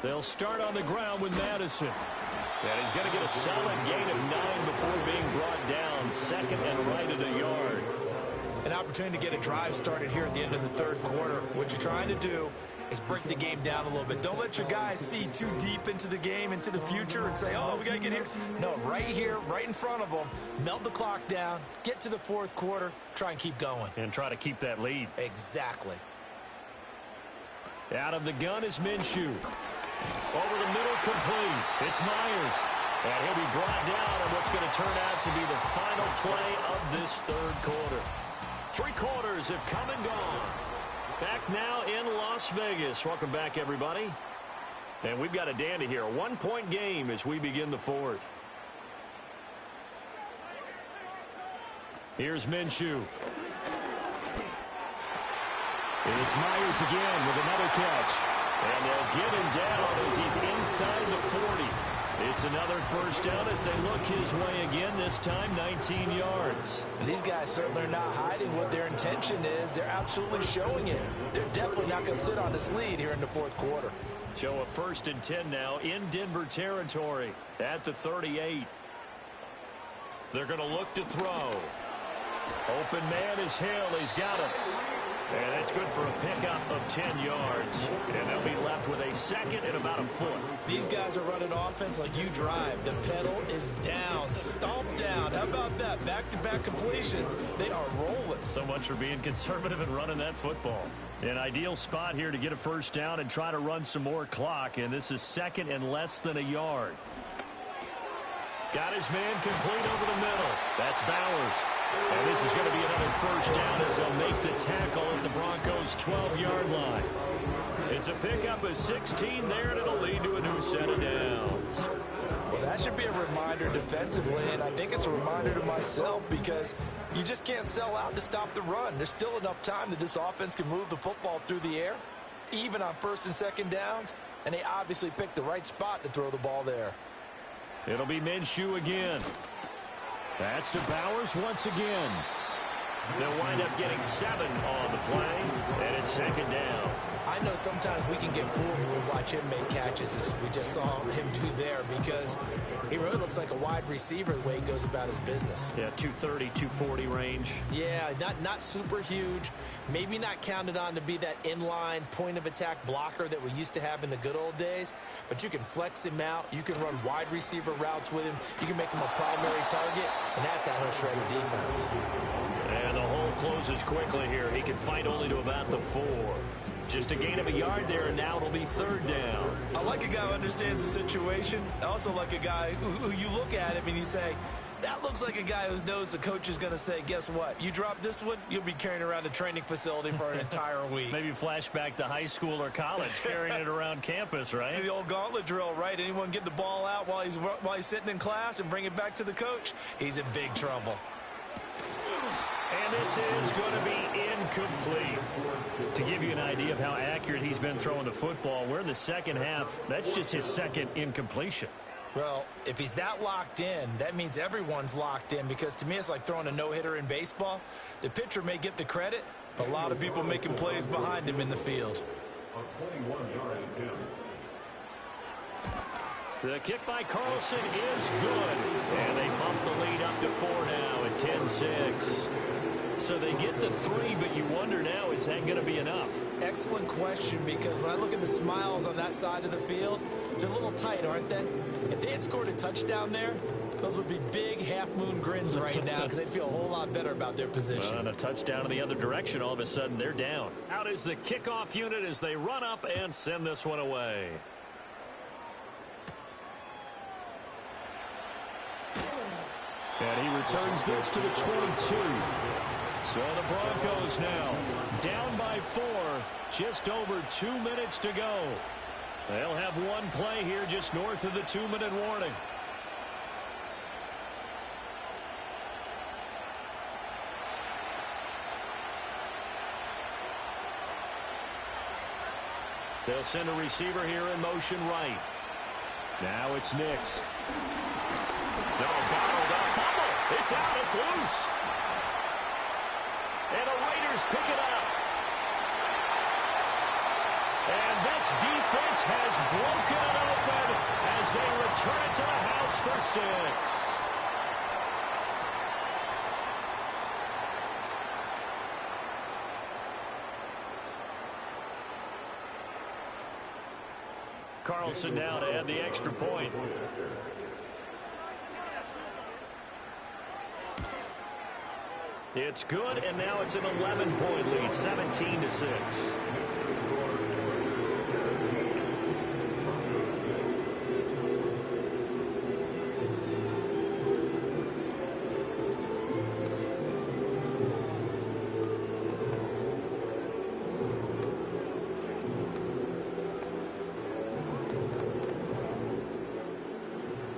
They'll start on the ground with Madison. And he's going to get a solid gain of 9 before being brought down. 2nd and right at a yard. An opportunity to get a drive started here at the end of the 3rd quarter. What you're trying to do is break the game down a little bit. Don't let your guys see too deep into the game, into the future, and say, oh, we got to get here. No, right here, right in front of them, melt the clock down, get to the 4th quarter, try and keep going. And try to keep that lead. Exactly. Out of the gun is Minshew. Over the middle, complete. It's Myers. And he'll be brought down on what's going to turn out to be the final play of this 3rd quarter. 3 quarters have come and gone. Back now in Las Vegas. Welcome back, everybody. And we've got a dandy here. A 1-point game as we begin the 4th. Here's Minshew. It's Myers again with another catch. And they'll get him down as he's inside the 40. It's another 1st down as they look his way again, this time 19 yards. These guys certainly are not hiding what their intention is. They're absolutely showing it. They're definitely not going to sit on this lead here in the 4th quarter. So a 1st and 10 now in Denver territory at the 38. They're going to look to throw. Open man is Hill. He's got him. And that's good for a pickup of 10 yards. And they'll be left with a 2nd and about a foot. These guys are running offense like you drive. The pedal is down, stomped down. How about that? Back-to-back completions. They are rolling. So much for being conservative and running that football. An ideal spot here to get a 1st down and try to run some more clock. And this is 2nd and less than a yard. Got his man complete over the middle. That's Bowers. And this is going to be another 1st down as they'll make the tackle at the Broncos' 12-yard line. It's a pickup of 16 there, and it'll lead to a new set of downs. Well, that should be a reminder defensively, and I think it's a reminder to myself because you just can't sell out to stop the run. There's still enough time that this offense can move the football through the air, even on 1st and 2nd downs, and they obviously picked the right spot to throw the ball there. It'll be Minshew again. That's to Bowers once again. They'll wind up getting 7 on the play, and it's 2nd down. I know sometimes we can get fooled when we watch him make catches, as we just saw him do there, because he really looks like a wide receiver the way he goes about his business. Yeah, 230, 240 range. Yeah, not super huge. Maybe not counted on to be that inline point-of-attack blocker that we used to have in the good old days, but you can flex him out. You can run wide receiver routes with him. You can make him a primary target, and that's how he'll shred a defense. And the hole closes quickly here. He can fight only to about the 4. Just a gain of a yard there, and now it'll be 3rd down. I like a guy who understands the situation. I also like a guy who you look at him and you say, That looks like a guy who knows the coach is going to say, guess what? You drop this one, you'll be carrying around the training facility for an entire week. Maybe flashback to high school or college, carrying it around campus, right? The old gauntlet drill, right? Anyone get the ball out while he's sitting in class and bring it back to the coach, he's in big trouble. And this is going to be incomplete. To give you an idea of how accurate he's been throwing the football, we're in the second half. That's just his second incompletion. Well, if he's that locked in, that means everyone's locked in, because to me it's like throwing a no-hitter in baseball. The pitcher may get the credit, but a lot of people making plays behind him in the field. The kick by Carlson is good, and they bump the lead up to 4 now at 10-6. So they get to 3, but you wonder now, is that going to be enough? Excellent question, because when I look at the smiles on that side of the field, they're a little tight, aren't they? If they had scored a touchdown there, those would be big half-moon grins right now, because they'd feel a whole lot better about their position. Well, and a touchdown in the other direction, all of a sudden they're down. Out is the kickoff unit as they run up and send this one away. And he returns this to the 22. So the Broncos now down by 4, just over 2 minutes to go. They'll have one play here just north of the 2-minute warning. They'll send a receiver here in motion right. Now it's Nix. No, bottled up. Fumble. It's out. It's loose. And the Raiders pick it up. And this defense has broken it open as they return it to the house for 6. Carlson now to add the extra point. It's good, and now it's an 11-point lead, 17-6.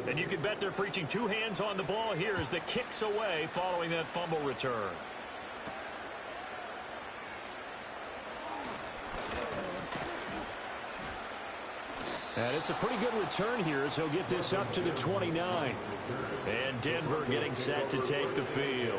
And you can bet they're preaching 2 hands on the ball here as the kick's away following that fumble return. And it's a pretty good return here as he'll get this up to the 29. And Denver getting set to take the field.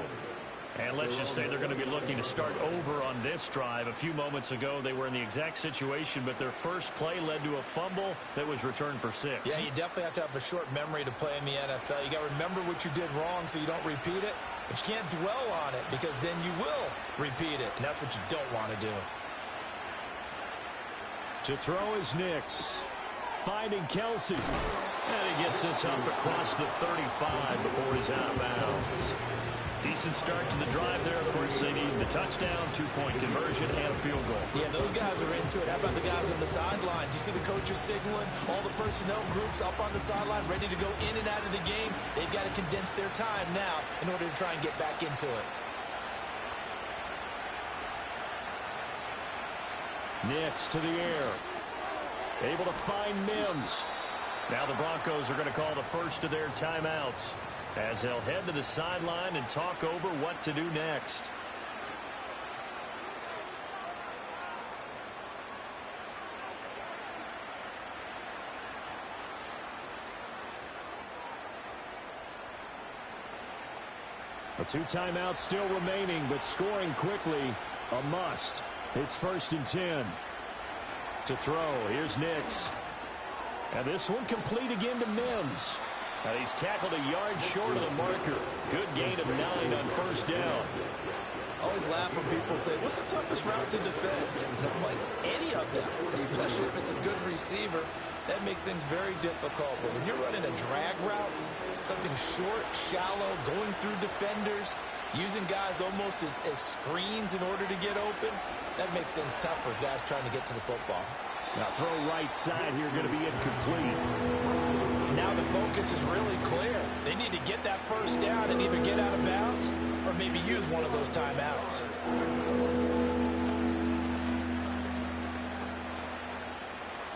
And let's just say they're going to be looking to start over on this drive. A few moments ago, they were in the exact situation, but their first play led to a fumble that was returned for 6. Yeah, you definitely have to have a short memory to play in the NFL. You got to remember what you did wrong so you don't repeat it, but you can't dwell on it because then you will repeat it, and that's what you don't want to do. To throw is Nix. Finding Kelsey. And he gets this up across the 35 before he's out of bounds. Decent start to the drive there. Of course, they need the touchdown, 2-point conversion, and a field goal. Yeah, those guys are into it. How about the guys on the sidelines? You see the coaches signaling, all the personnel groups up on the sideline, ready to go in and out of the game. They've got to condense their time now in order to try and get back into it. Nix to the air. Able to find Mims. Now the Broncos are going to call the first of their timeouts as they'll head to the sideline and talk over what to do next. A 2 timeouts still remaining, but scoring quickly, a must. It's 1st and 10. To throw, here's Nix. And this one complete again to Mims. And he's tackled a yard short of the marker. Good gain of 9 on 1st down. Always laugh when people say, what's the toughest route to defend? And I'm like, any of them, especially if it's a good receiver. That makes things very difficult. But when you're running a drag route, something short, shallow, going through defenders, using guys almost as screens in order to get open, that makes things tough for guys trying to get to the football. Now throw right side here, going to be incomplete. And now the focus is really clear. They need to get that first down and either get out of bounds or maybe use one of those timeouts.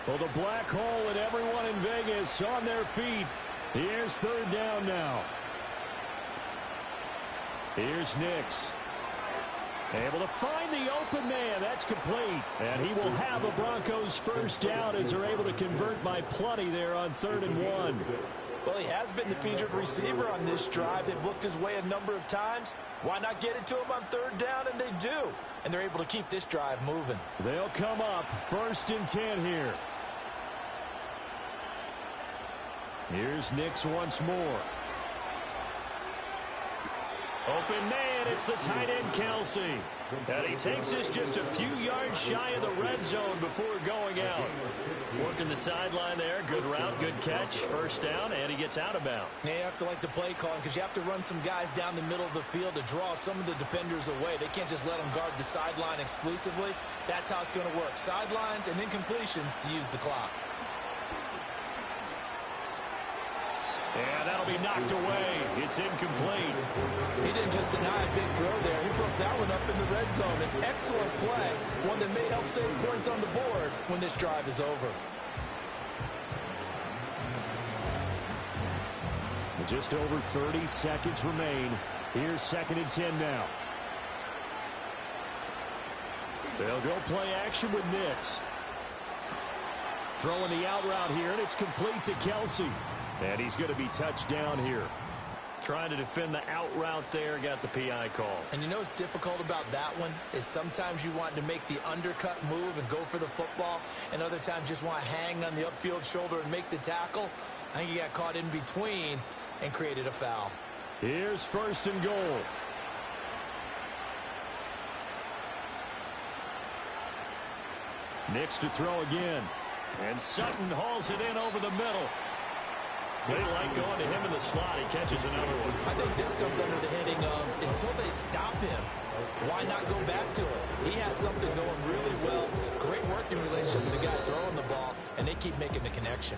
Well, the black hole and everyone in Vegas on their feet. Here's third down now. Here's Nix. Able to find the open man. That's complete. And he will have a Broncos first down as they're able to convert by plenty there on 3rd and 1. Well, he has been the featured receiver on this drive. They've looked his way a number of times. Why not get it to him on 3rd down? And they do. And they're able to keep this drive moving. They'll come up 1st and 10 here. Here's Nix once more. Open man, it's the tight end, Kelsey. And he takes this just a few yards shy of the red zone before going out. Working the sideline there. Good route, good catch. First down, and he gets out of bounds. Yeah, you have to like the play calling because you have to run some guys down the middle of the field to draw some of the defenders away. They can't just let them guard the sideline exclusively. That's how it's going to work. Sidelines and incompletions to use the clock. And that'll be knocked away. It's incomplete. He didn't just deny a big throw there. He broke that one up in the red zone. An excellent play. One that may help save points on the board when this drive is over. With just over 30 seconds remain. Here's 2nd and 10 now. They'll go play action with Nix. Throwing the out route here, and it's complete to Kelsey. And he's going to be touched down here. Trying to defend the out route there, got the PI call. And you know what's difficult about that one is sometimes you want to make the undercut move and go for the football, and other times just want to hang on the upfield shoulder and make the tackle. I think he got caught in between and created a foul. Here's 1st and goal. Nix to throw again. And Sutton hauls it in over the middle. They like going to him in the slot. He catches another one. I think this comes under the heading of until they stop him, why not go back to it? He has something going really well. Great working relationship with the guy throwing the ball, and they keep making the connection.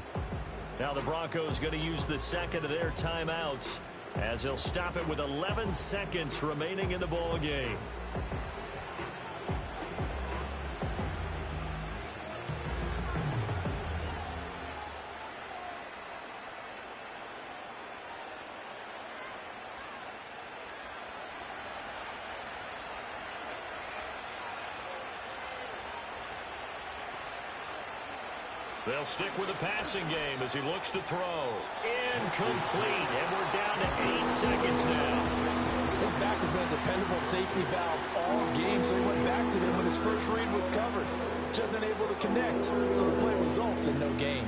Now the Broncos going to use the second of their timeouts as they'll stop it with 11 seconds remaining in the ball game. They'll stick with the passing game as he looks to throw. Incomplete, and we're down to 8 seconds now. His back has been a dependable safety valve all game, so he went back to him when his first read was covered. Just unable to connect, so the play results in no gain.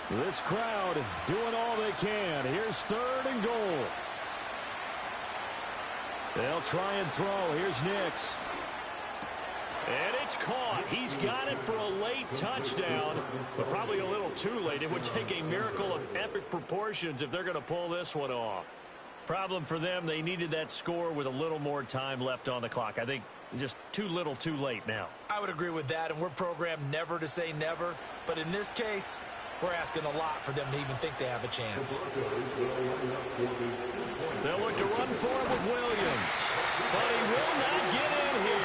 This crowd doing all they can. Here's 3rd and goal. They'll try and throw. Here's Nix. And it's caught. He's got it for a late touchdown, but probably a little too late. It would take a miracle of epic proportions if they're going to pull this one off. Problem for them, they needed that score with a little more time left on the clock. I think just too little too late now. I would agree with that, and we're programmed never to say never. But in this case, we're asking a lot for them to even think they have a chance. They'll look to run for it with Williams, but he will not get in here.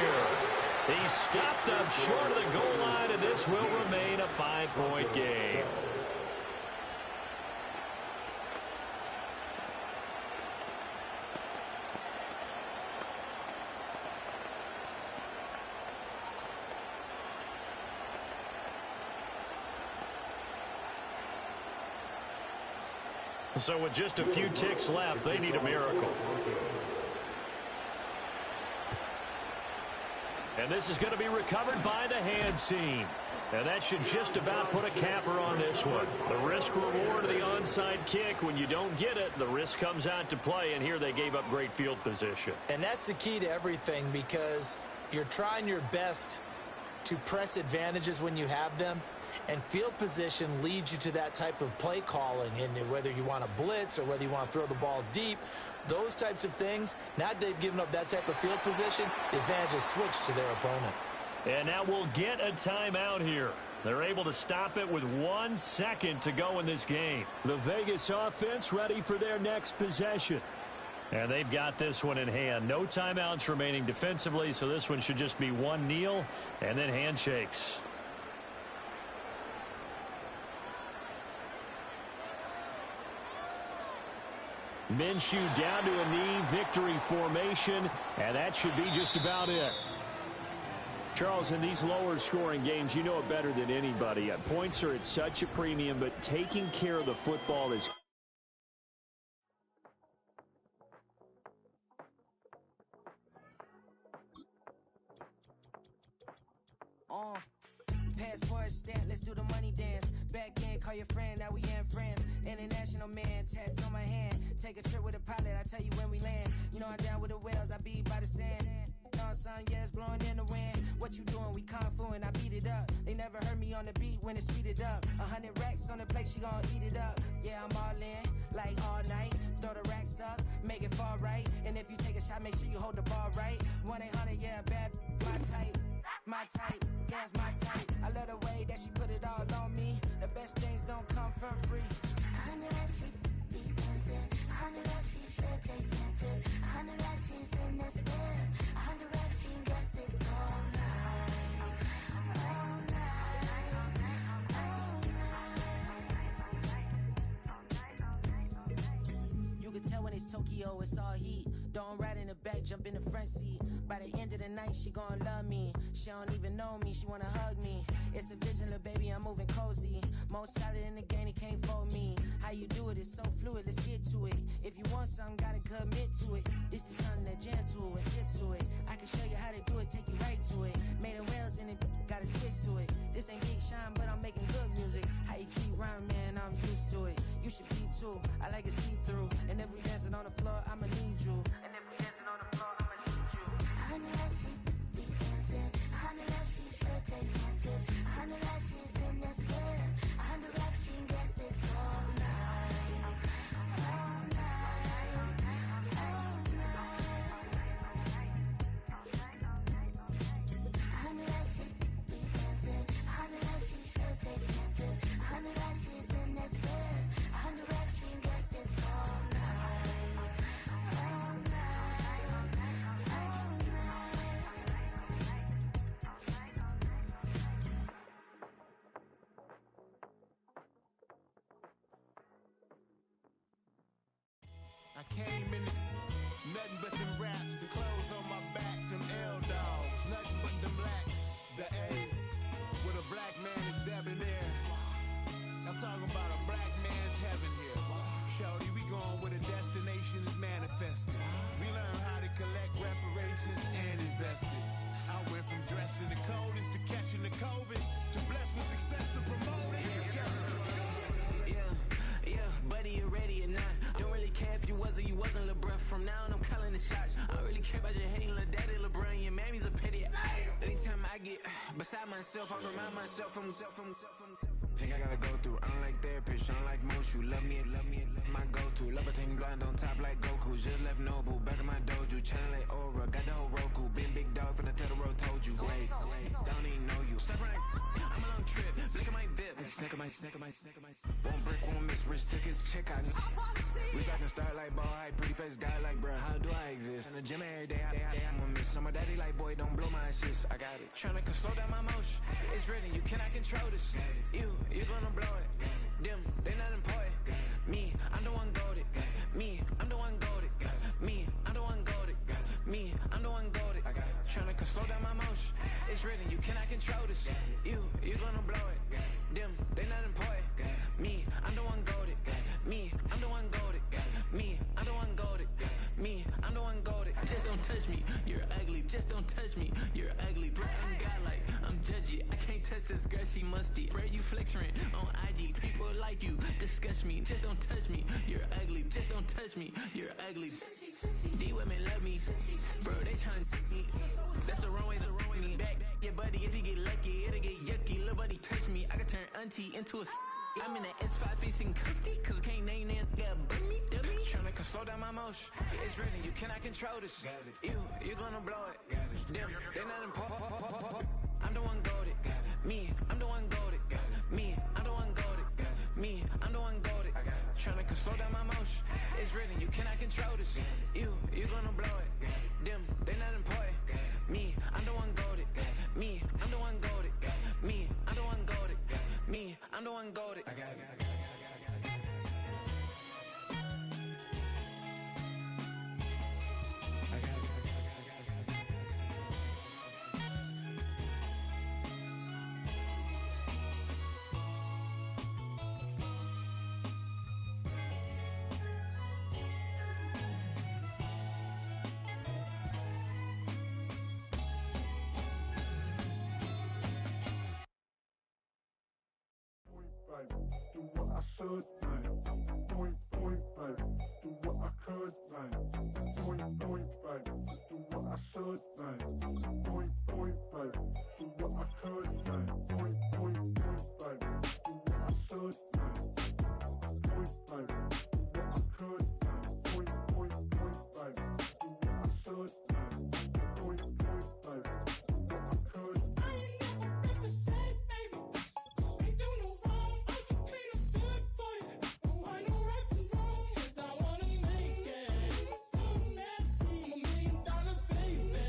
He's stopped up short of the goal line, and this will remain a 5-point game. So with just a few ticks left, they need a miracle. And this is going to be recovered by the hands team. And that should just about put a capper on this one. The risk-reward of the onside kick. When you don't get it, the risk comes out to play. And here they gave up great field position. And that's the key to everything, because you're trying your best to press advantages when you have them. And field position leads you to that type of play calling. And whether you want to blitz or whether you want to throw the ball deep, those types of things, now that they've given up that type of field position, the advantage is switched to their opponent. And now we'll get a timeout here. They're able to stop it with 1 second to go in this game. The Vegas offense ready for their next possession. And they've got this one in hand. No timeouts remaining defensively, so this one should just be one kneel and then handshakes. Minshew down to a knee, victory formation, and that should be just about it. Charles, in these lower-scoring games, you know it better than anybody. Points are at such a premium, but taking care of the football is... Passport stamp, let's do the money dance. Back in, call your friend, now we in France. International man, tats on my hand. Take a trip with a pilot, I tell you when we land. You know I'm down with the whales, I be by the sand. Sun, yeah, it's blowing in the wind. What you doing? We kung fu and I beat it up. They never heard me on the beat when it's speeded up. 100 racks on the plate, she gon' eat it up. Yeah, I'm all in, like all night. Throw the racks up, make it fall right. And if you take a shot, make sure you hold the ball right. 1-800, yeah, bad, my type. My type, yeah, it's my type. I love the way that she put it all on me. The best things don't come from free. 100 racks, she be dancing. 100 racks, she should take chances. 100 racks, she's in this bed. 100 racks, she can get this all night. All night. All night. You can tell when it's Tokyo, it's all heat. Don't ride in the back, jump in the front seat. By the end of the night, she gon' love me. She don't even know me, she wanna hug me. It's a vision, little baby, I'm moving cozy. Most solid in the game, he can't fold me. How you do it, it's so fluid, let's get to it. If you want something, gotta commit to it. This is something that jam to and sip to it. I can show you how to do it, take you right to it. Made of whales in it, got a twist to it. This ain't Big Shine, but I'm making good music. How you keep rhyming, man, I'm used to it. You should be too, I like it see-through. And if we dancing on the floor, I'ma need you. And if we dancing on the floor, I'ma need you. 100 racks, she be dancing. 100 racks, she should take chances. 100 racks, she's in this bed. 100 racks, she can get this all night. All night. All night. 100 racks, she be dancing. 100 racks, she should take chances. 100 racks, she's in this bed. 100 racks, she can get this all night. All night. All night. I came in nothing but them raps, the clothes on my back, them L-dogs, nothing but them blacks. The A, with a black man is debonair. I'm talking about a black man's heaven here. Shorty, we going where the destination is manifested. We learn how to collect reparations and invest it. I went from dressing the coldest to catching the COVID, to blessed with success to promoting to just Yeah, buddy, you ready or not? Don't really care if you was or you wasn't, lil' bruh. From now on, I'm calling the shots. I don't really care about your hating, lil' daddy, LeBron. Your mammy's a pity. Anytime I get beside myself, I remind myself from. Think I gotta go through. I don't like therapists, I don't like most. You love me, my go-to. Love a thing blind on top like Goku. Just left Noble, back in my dojo. Channel like Aura, got the whole Roku. Been big dog from the Tellero, told you. Wait, don't even know you. Step right, I'm a long trip. Blink of my VIP. Snack of my. Won't break, won't miss. Rich took his check out. We talking start like ball hype. Pretty face guy like, bruh, how do I exist? In the gym every day, I'm gonna miss. So my daddy like, boy, don't blow my assist. I got it. Tryna slow down my motion. It's written, you cannot control this. You gonna blow it. Them, they not important. Me, I'm the one goated. Me, I'm the one goated. Me, I'm the one goated. Me, I'm the one goated. Tryna slow down my motion. It's written, you cannot control this. You gonna blow it. Them, they not important. Me, I'm the one goated. Me, I'm the one goated. Me, I'm the one goated. Me, I'm the one goated. Just don't touch me, you're ugly. Just don't touch me, you're ugly. Bro, I'm godlike, I'm judgy. I can't touch this girl, she musty. Bro, you flexing on IG. People like you disgust me. Just don't touch me, you're ugly. Just don't touch me, you're ugly. These women love me, bro. They tryna me. That's the wrong way. Back your buddy, if you get lucky, it'll get yucky. Little buddy touch me, I can turn auntie into a. I'm in the S5 facing cuffy, cause I can't name that. Yeah, dummy. Tryna slow down my motion. It's written, you cannot control this. You gonna blow it. Them, they not important. I'm the one goated. Me, I'm the one goated. Me, I'm the one goated. Me, I'm the one goated. Tryna slow down my motion. It's written, you cannot control this. You gonna blow it. Them, they not important. Me, I'm the one goated. Me, I'm the one goated. Me, I'm the one goated. Me, I'm the one goated. Do what I should, man. Point, baby. Do what I could, man. Point, baby. Do what I should, man. Point, baby. Do what I could, man. Point, baby. Do what I should, man. Point, baby. Do what I could, man. Point, baby. Do what I should, man. Point, baby. Do what I could. I ain't never represent, baby. Ain't do no wrong. I can clean up good for you. Don't want no right from wrong. 'Cause I wanna make it. So nasty. I'm $1 million baby.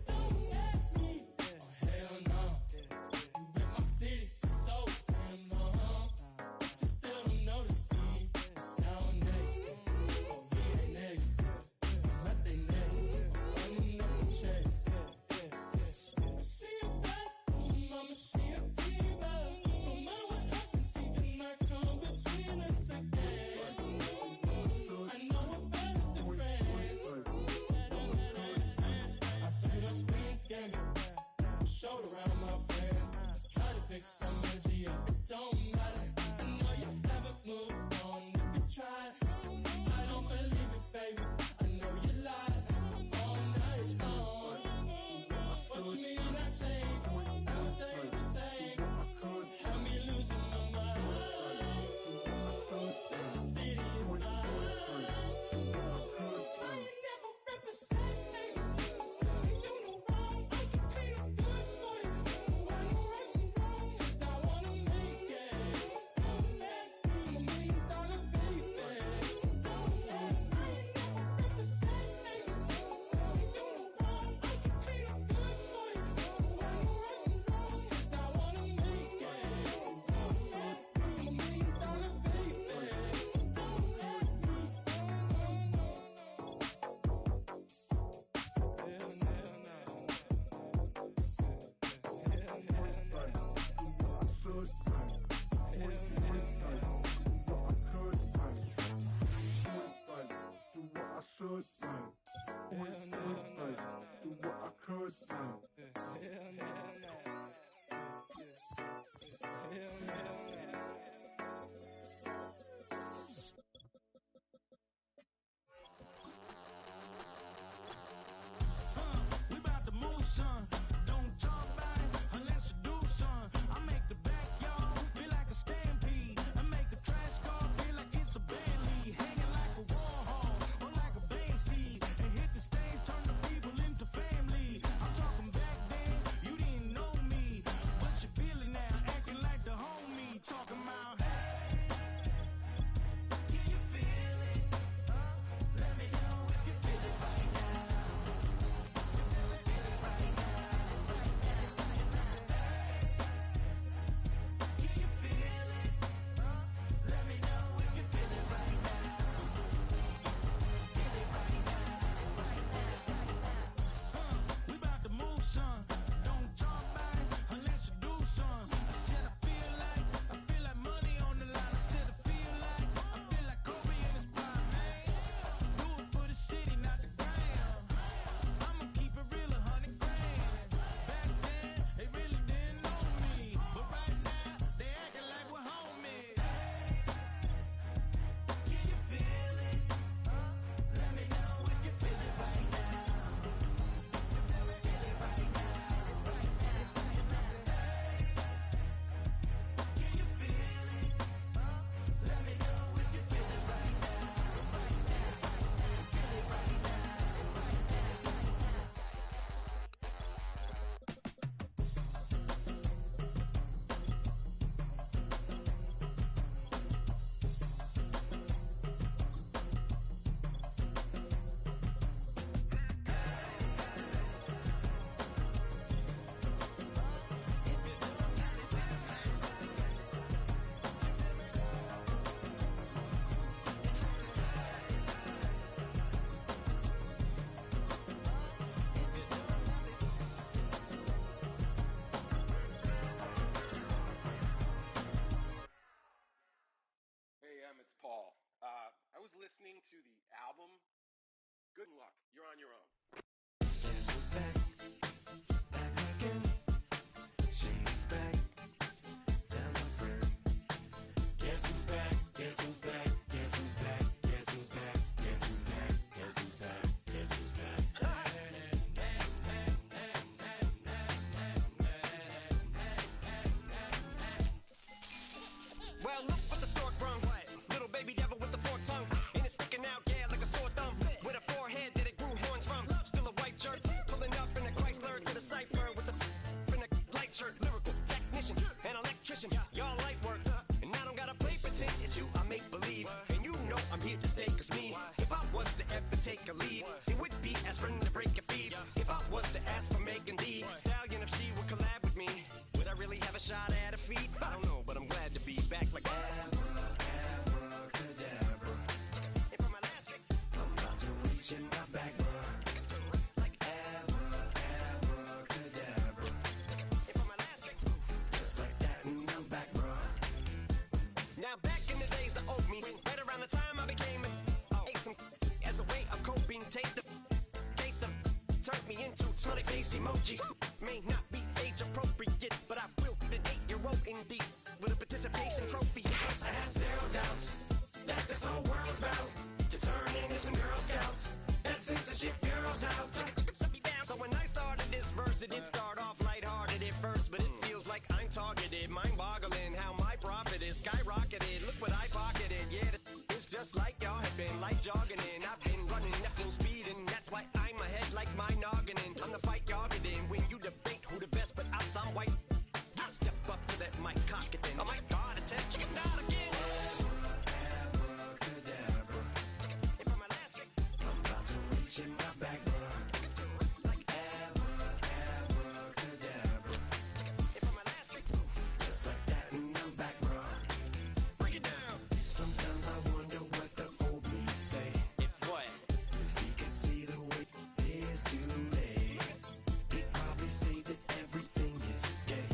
Don't let me. Oh hell no. You rip my city so damn long. Just still don't notice me. Sound next. Oh VA next. Not they next. Running up the check. She a bad woman, mama, she a diva. No matter what happens, she cannot come between us again. I know we're better than friends. I took up Queen's Gambit, showed around my friends. Try to pick some energy up, it don't matter. I know you haven't moved on if you tried. I don't believe it, baby. I know you lied all night long. What you mean I changed? I'll stay the same. Had me losing my mind. Sin City is mine. I ain't never represent, baby. Ain't do no wrong. I can clean up good for you. Don't want no right from wrong. 'Cause I wanna make it. So let me. I'm $1 million baby. Don't let me. I ain't never represent, baby. Ain't do no wrong. I can clean up good for you. Don't want no right from wrong. 'Cause I wanna make it. So let me. I'm $1 million baby. Don't let me. We bout to move, son. Don't talk about it unless you do, son. I make the backyard feel like a stampede. I make a trash car feel like it's a band lead. Hanging like a war hall or like a band seed. And hit the stage, turn the people into family. I'm talking back then, you didn't know me. But you feel it now, acting like the homie. Talking about You're on your own. Guess who's back? Back again. She's back. Tell a friend. Guess who's back? Guess who's back? Guess who's back? Guess who's back? Guess who's back? Guess who's back? Guess who's back? Well, look what the stork brung. Little baby devil with the forked tongue. And it's sticking out, yeah, like a sore thumb. With a forehead that it grew horns from. Still a white jerk. Pulling up in a Chrysler to the cipher with the in a light shirt. Lyrical technician, an electrician. Y'all light work. And I don't gotta play pretend. It's you I make believe. And you know I'm here to stay, cause me, if I was to ever take a leave, it would be aspirin to break a feed. If I was to ask for Megan D Stallion, if she would collab with me, would I really have a shot at a feat? I don't know, but I'm glad to be back like Abracadabra. And for my last trick, I'm about to reach in my back, bruh. Like abracadabra. and for my last trick, Just like that, and I'm back, bruh. now back in the days of oatmeal, right around the time I became ate some as a way of coping. Take the case of turned me into smiley face emoji. May not be age appropriate, but I will an 8-year-old indeed with a participation trophy. Yes, I have zero doubts that this whole world's about to turn into some Girl Scouts. That censorship bureau's out. Set me down. So when I started this verse, it did start off lighthearted at first, but it feels like I'm targeted. Mind-boggling how my profit is skyrocketed. Look what I pocketed. Yeah, it's just like y'all have been like jogging in. I've been running at full speed, and that's why I'm ahead like my noggin. I'm the fight y'all get in when you debate who the best, but I'm some white. I step up to that mic, cock it then. Oh my God, it's a chicken out again. Abracadabra. And for my last trick, I'm about to reach in my back, bruh. Like abracadabra. and for my last trick, Just like that, and I'm back, bruh. bring it down. Sometimes I wonder what the old me'd say. If what? If he could see the way it is today, he'd probably say that everything is gay.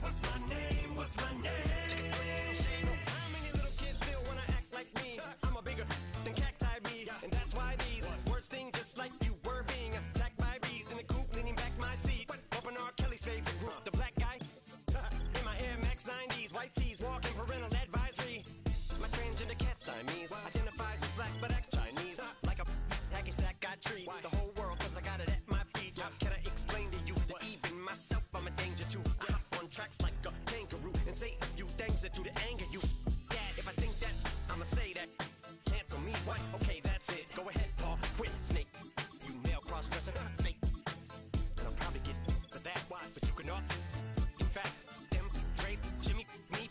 What's my name? What's my name? So how many little kids still wanna act like me? I'm a bigger than cacti bee, and that's why these words sting just like you were being attacked by bees in the coop, leaning back my seat. Bumping R. Kelly's favorite group, the black guy. In my Air Max 90s, white tees, walking parental advisory. My transgender cat Siamese identifies as black but acts Chinese. Like a hacky sack got treat the whole world cause I got it at my feet. How can I explain to you that even myself I'm a danger to? I hop on tracks like a kangaroo and say a few things that do to anger you. Dad, if I think that, I'ma say that. Cancel me, what? Okay, that's it. Go ahead, Paul, quit, snake. You male cross-dresser, fake. And I'll probably get for that, why? But you can all. In fact, them, Dre, Jimmy, me,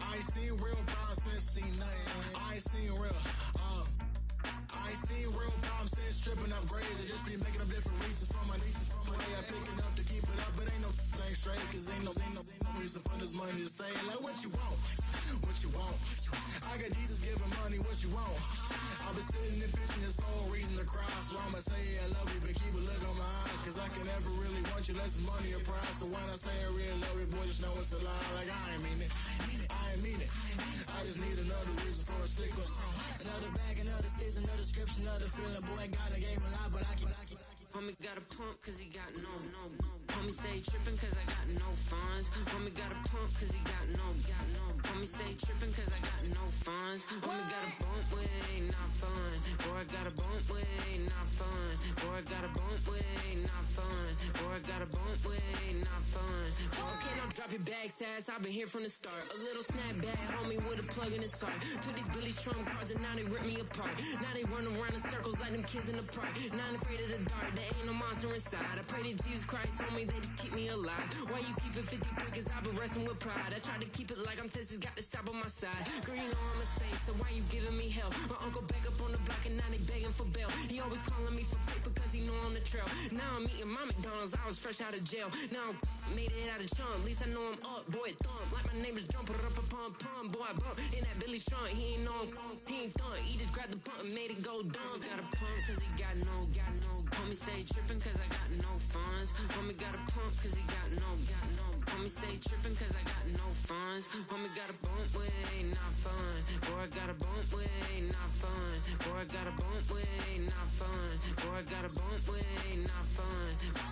I ain't seen real problems since seen nothing. I ain't seen real, I ain't seen real problems since tripping off grades. I just be making up different reasons for my nieces. From my way I pick enough to keep it up, but ain't no thing straight. Cause ain't no reason for this money to stay. Like what you want, what you want. I got Jesus giving money, what you want. I've been sitting and pitching this for a reason to cry. So I'ma say I love you, but keep a look on my eye. Cause I can never really want you unless it's money or pride. So when I say I really love you, boy, just know it's a lie. Like I ain't mean it, I ain't mean it. I just need another reason for a sickle. Another bag, another season, another description, another feeling. Boy, got a game a lot, but I keep. Homie got a pump cause he got no. Homie stay trippin' cause I got no funds. Homie got a pump cause he got no. Homie stay trippin' cause I got no funds. Homie got a bump with ain't not fun. Boy, I got a bump with ain't not fun. Boy, I got a bump with ain't not fun. Boy, I got a bump with ain't not fun. Okay, now drop your bag, sass. I've been here from the start. A little snapback, homie, with a plug in his heart. Took these Billy Trump cards and now they rip me apart. Now they run around in circles like them kids in the park. Now I'm afraid of the dark. There ain't no monster inside. I pray to Jesus Christ, homie, they just keep me alive. Why you keep it 53? Cause I've been wrestling with pride. I try to keep it like I'm Texas, got the stop on my side. Girl, you know I'm a saint, so why you giving me hell? My uncle back up on the block and now they begging for bail. He always calling me for paper cause he know I'm the trail. Now I'm eating my McDonald's, I was fresh out of jail. Now I'm made it out of chump, at least I know I'm up. Boy, thump, like my neighbor's jumper up a pump. Boy, I bump in that Billy Strong, he ain't know he ain't thump. He just grabbed the pump and made it go dumb. Got a pump cause he got no. Homie stay trippin' cause I got no funds. Homie got a pump cause he got no. Homie stay trippin' cause I got no funds. Homie got a bump with ain't not fun. Boy, I got a bump with ain't not fun. Boy, I got a bump with ain't not fun. Boy, I got a bump with ain't not fun.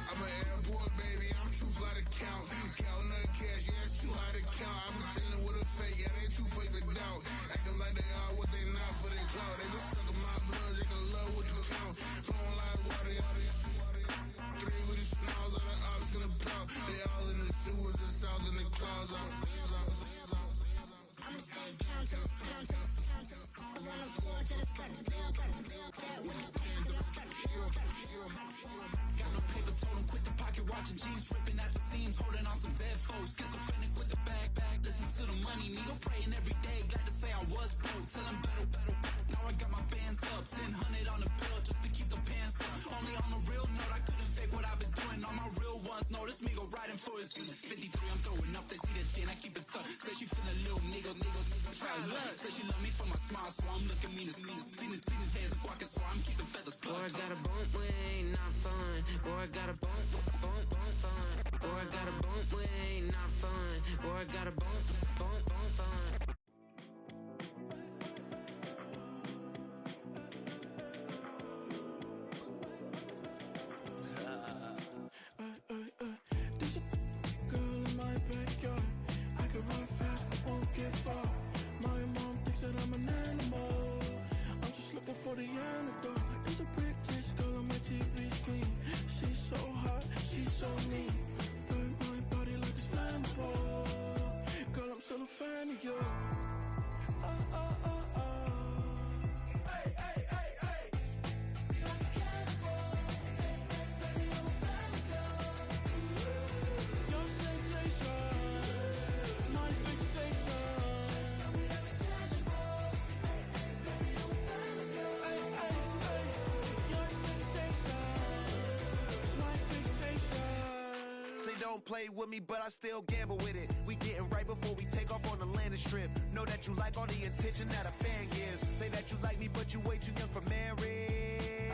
I'm an airport baby, I'm too fly to count. Counting the cash, yeah, it's too high to count. I'm pretending with a fake, yeah, they too fake to doubt. Acting like they are what they not for their clout. They just sucking my blood, they can love what you count. Flowing like water. Three with the smiles on the ops gonna pout. They all in the sewers and south in the clouds. I'ma stay down to the sound, on the floor to the cut the bill, that with the pen to the structure. Got no paper, told him quit the pocket, watching jeans ripping at the seams, holding on some dead foes. Schizophrenic with the bag, listen to the money, me go praying every day. Glad to say I was broke, tell him battle. Now I got my bands up, 1000 on the bill just to keep the pants up. Only on the real note, I couldn't fake what I've been doing. All my real ones know this me go riding for it. 53, I'm throwing up, they see the chain, I keep it tough. Say she feeling little nigga, try luck. Say she love me for my smile, so I'm looking mean as Seen his hands squawking, so I'm keeping feathers plucked. Boy, I got a bump with ain't not fun. Boy, I got a bump fun. Boy, I got a bump with ain't not fun. Boy, I got a bump fun. There's a girl in my backyard. I can run fast, but won't get far. My mom thinks that I'm an animal. I'm just looking for the antidote. There's a British girl on my TV screen. She's so hot, she's so mean. Burn my body like it's flammable. Girl, I'm still a fan of you. Hey, hey, hey, hey. Like a cannibal. Baby, I'm a fan of you. Your sensation, my fixation. Just tell me that it's tangible. Hey, hey, baby, I'm a fan of you. Hey, hey, hey. Your sensation is my fixation. Say don't play with me, but I still gamble with it. We getting right before we take off on the landing strip. Know that that you like all the attention that a fan gives. Say that you like me, but you way too young for marriage.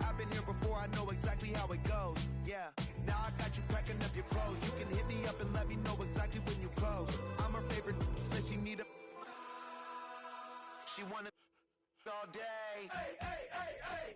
I've been here before, I know exactly how it goes. Yeah, now I got you cracking up your clothes. You can hit me up and let me know exactly when you close. I'm her favorite, say she need a... She wanna all day. Hey, hey, hey, hey.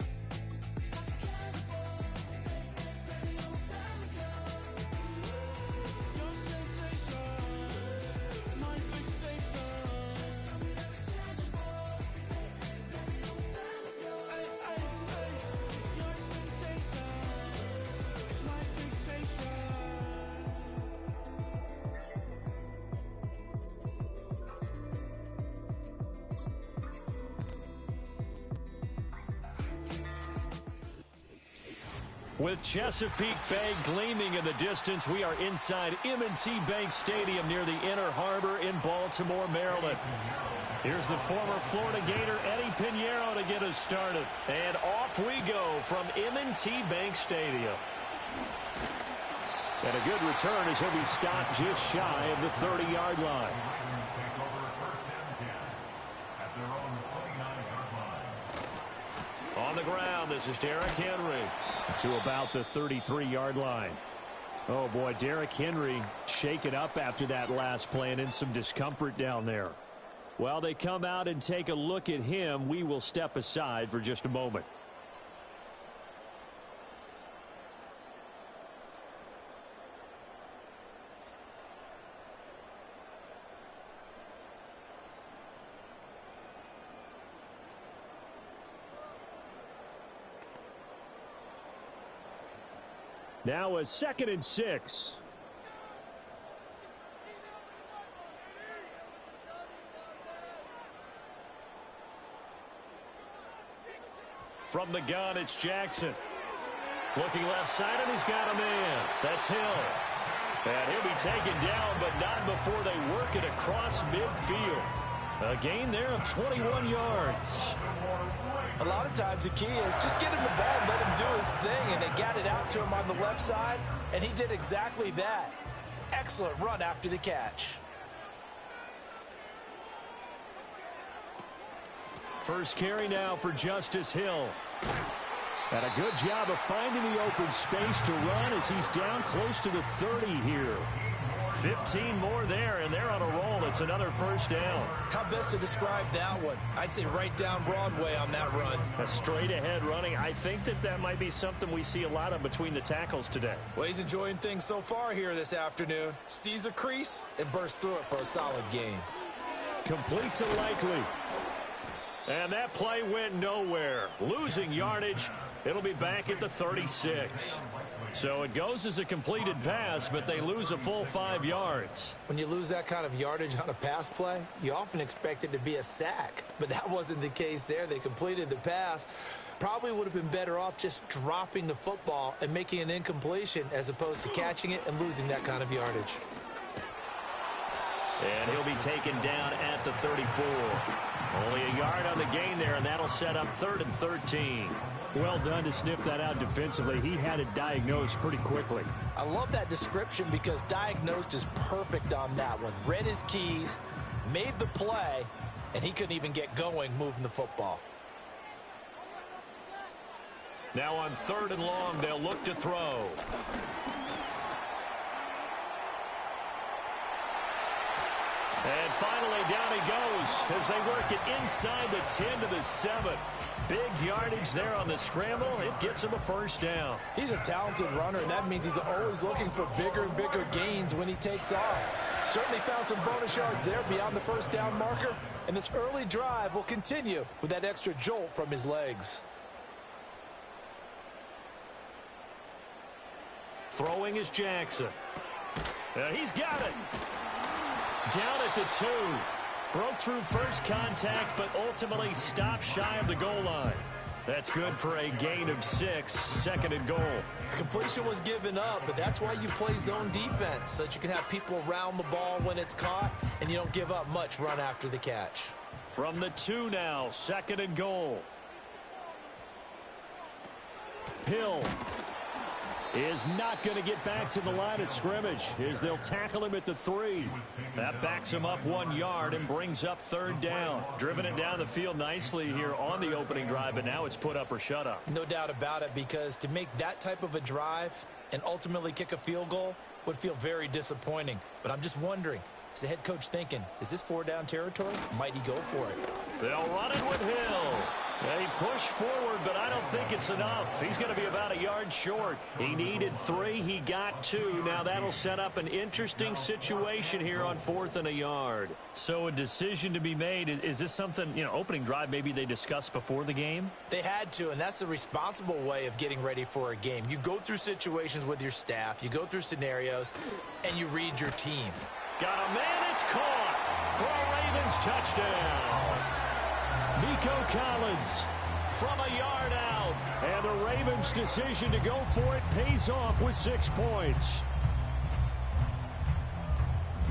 With Chesapeake Bay gleaming in the distance, we are inside M&T Bank Stadium near the Inner Harbor in Baltimore, Maryland. Here's the former Florida Gator Eddie Pinheiro to get us started. And off we go from M&T Bank Stadium. And a good return as he'll be stopped just shy of the 30-yard line. On the ground, this is Derrick Henry to about the 33-yard line. Oh, boy, Derrick Henry shaken up after that last play and in some discomfort down there. While they come out and take a look at him, we will step aside for just a moment. Now a 2nd and 6. From the gun, it's Jackson. Looking left side, and he's got a man. That's Hill. And he'll be taken down, but not before they work it across midfield. A gain there of 21 yards. A lot of times the key is just get him the ball and let him do his thing, and they got it out to him on the left side, and he did exactly that. Excellent run after the catch. First carry now for Justice Hill. And a good job of finding the open space to run as he's down close to the 30 here. 15 more there, and they're on a roll. It's another first down. How best to describe that one? I'd say right down Broadway on that run. A straight-ahead running. I think that might be something we see a lot of between the tackles today. Well, he's enjoying things so far here this afternoon. Sees a crease and bursts through it for a solid gain. Complete to Likely. And that play went nowhere. Losing yardage. It'll be back at the 36. So it goes as a completed pass, but they lose a full 5 yards. When you lose that kind of yardage on a pass play, you often expect it to be a sack. But that wasn't the case there. They completed the pass. Probably would have been better off just dropping the football and making an incompletion as opposed to catching it and losing that kind of yardage. And he'll be taken down at the 34. Only a yard on the gain there, and that'll set up 3rd and 13. Well done to sniff that out defensively. He had it diagnosed pretty quickly. I love that description because diagnosed is perfect on that one. Read his keys, made the play, and he couldn't even get going moving the football. Now on 3rd and long, they'll look to throw. And finally, down he goes as they work it inside the 10 to the 7. Big yardage there on the scramble. It gets him a first down. He's a talented runner, and that means he's always looking for bigger and bigger gains when he takes off. Certainly found some bonus yards there beyond the first down marker, and this early drive will continue with that extra jolt from his legs. Throwing is Jackson. He's got it. Down at the 2. Broke through first contact, but ultimately stopped shy of the goal line. That's good for a gain of 6, 2nd and goal. Completion was given up, but that's why you play zone defense, so that you can have people around the ball when it's caught, and you don't give up much run after the catch. From the 2 now, 2nd and goal. Hill is not going to get back to the line of scrimmage as they'll tackle him at the 3. That backs him up 1 yard and brings up 3rd down. Driven it down the field nicely here on the opening drive, but now it's put up or shut up. No doubt about it, because to make that type of a drive and ultimately kick a field goal would feel very disappointing. But I'm just wondering, is the head coach thinking, is this 4-down territory? Might he go for it? They'll run it with Hill. They push forward, but I don't think it's enough. He's going to be about a yard short. He needed 3. He got 2. Now that'll set up an interesting situation here on 4th and a yard. So a decision to be made. Is this something, opening drive maybe they discussed before the game? They had to, and that's the responsible way of getting ready for a game. You go through situations with your staff. You go through scenarios, and you read your team. Got a man. It's caught for a Ravens touchdown. Nico Collins from a yard out. And the Ravens' decision to go for it pays off with 6 points.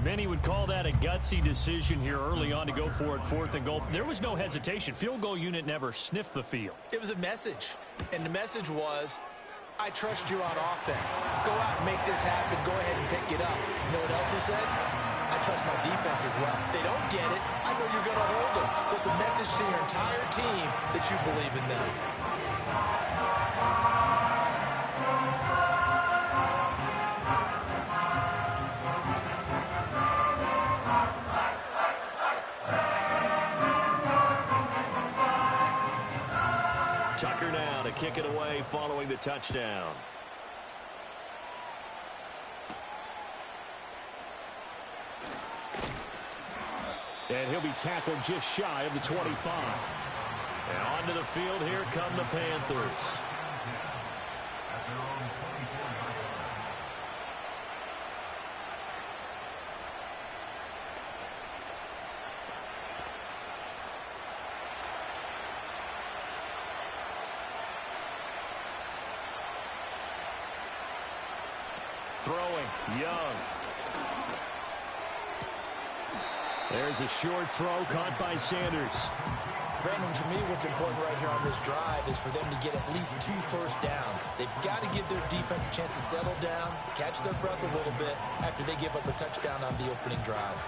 Many would call that a gutsy decision here early on to go for it 4th and goal. There was no hesitation. Field goal unit never sniffed the field. It was a message. And the message was, I trust you on offense. Go out and make this happen. Go ahead and pick it up. You know what else he said? I trust my defense as well. If they don't get it, I know you're going to hold them. So it's a message to your entire team that you believe in them. Tucker now to kick it away following the touchdown. And he'll be tackled just shy of the 25. And onto the field, here come the Panthers. Throwing, Young. There's a short throw caught by Sanders. Brandon, to me, what's important right here on this drive is for them to get at least 2 first downs. They've got to give their defense a chance to settle down, catch their breath a little bit after they give up a touchdown on the opening drive.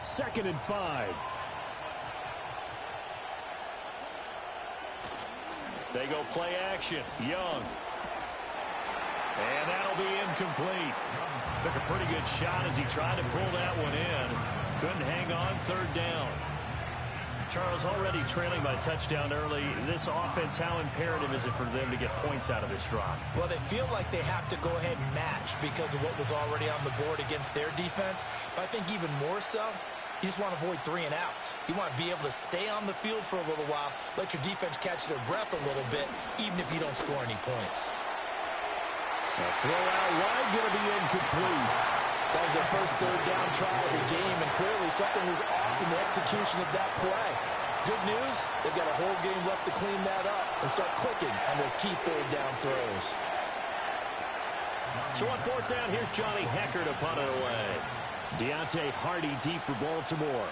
2nd and 5. They go play action. Young. And that'll be incomplete. Took a pretty good shot as he tried to pull that one in. Couldn't hang on. 3rd down. Charles, already trailing by touchdown early. This offense, how imperative is it for them to get points out of this drive? Well, they feel like they have to go ahead and match because of what was already on the board against their defense. But I think even more so, you just want to avoid 3 and outs. You want to be able to stay on the field for a little while, let your defense catch their breath a little bit, even if you don't score any points. A throw out wide, going to be incomplete. That was their first 3rd down try of the game, and clearly something was off in the execution of that play. Good news, they've got a whole game left to clean that up and start clicking on those key 3rd down throws. So on 4th down, here's Johnny Hecker to punt it away. Deontay Hardy deep for Baltimore.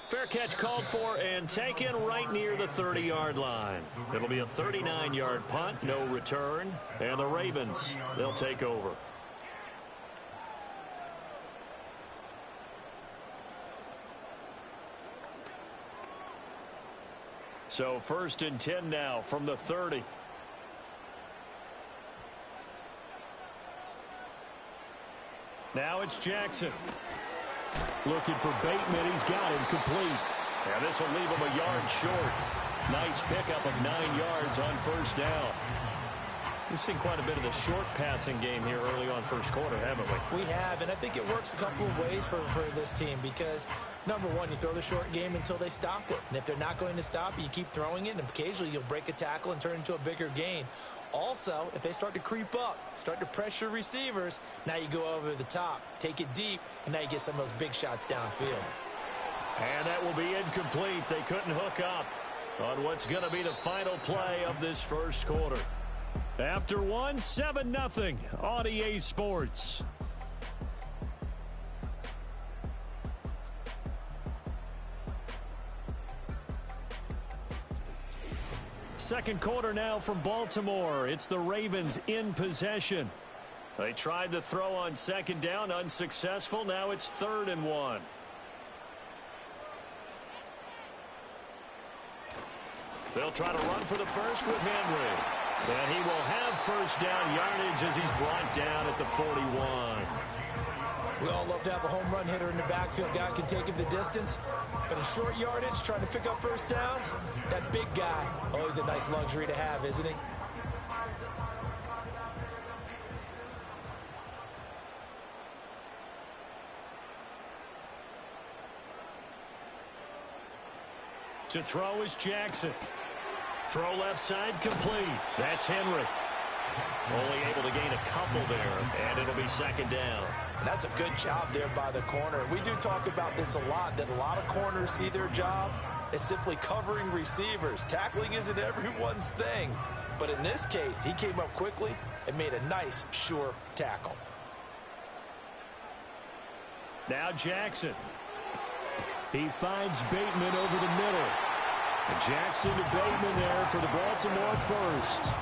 Fair catch called for and taken right near the 30-yard line. It'll be a 39-yard punt, no return, and the Ravens, they'll take over. So 1st and 10 now from the 30. Now it's Jackson. Looking for Bateman. He's got him complete. And this will leave him a yard short. Nice pickup of 9 yards on 1st down. We've seen quite a bit of the short passing game here early on 1st quarter, haven't we? We have, and I think it works a couple of ways for this team because, number one, you throw the short game until they stop it. And if they're not going to stop it, you keep throwing it, and occasionally you'll break a tackle and turn it into a bigger gain. Also, if they start to creep up, start to pressure receivers, now you go over the top, take it deep, and now you get some of those big shots downfield. And that will be incomplete. They couldn't hook up on what's going to be the final play of this 1st quarter. After 7-0 on EA Sports. second quarter now from Baltimore. It's the Ravens in possession. They tried to throw on second down, unsuccessful. Now it's 3rd and 1. They'll try to run for the first with Henry. And he will have first down yardage as he's brought down at the 41. We all love to have a home run hitter in the backfield. Guy can take it the distance. But in short yardage, trying to pick up first downs, that big guy, always a nice luxury to have, isn't he? To throw is Jackson. Throw left side complete. That's Henry. Only able to gain a couple there, and it'll be second down. And that's a good job there by the corner. We do talk about this a lot, that a lot of corners see their job as simply covering receivers. Tackling isn't everyone's thing. But in this case, he came up quickly and made a nice, sure tackle. Now Jackson. He finds Bateman over the middle. Jackson to Bateman there for the Baltimore first.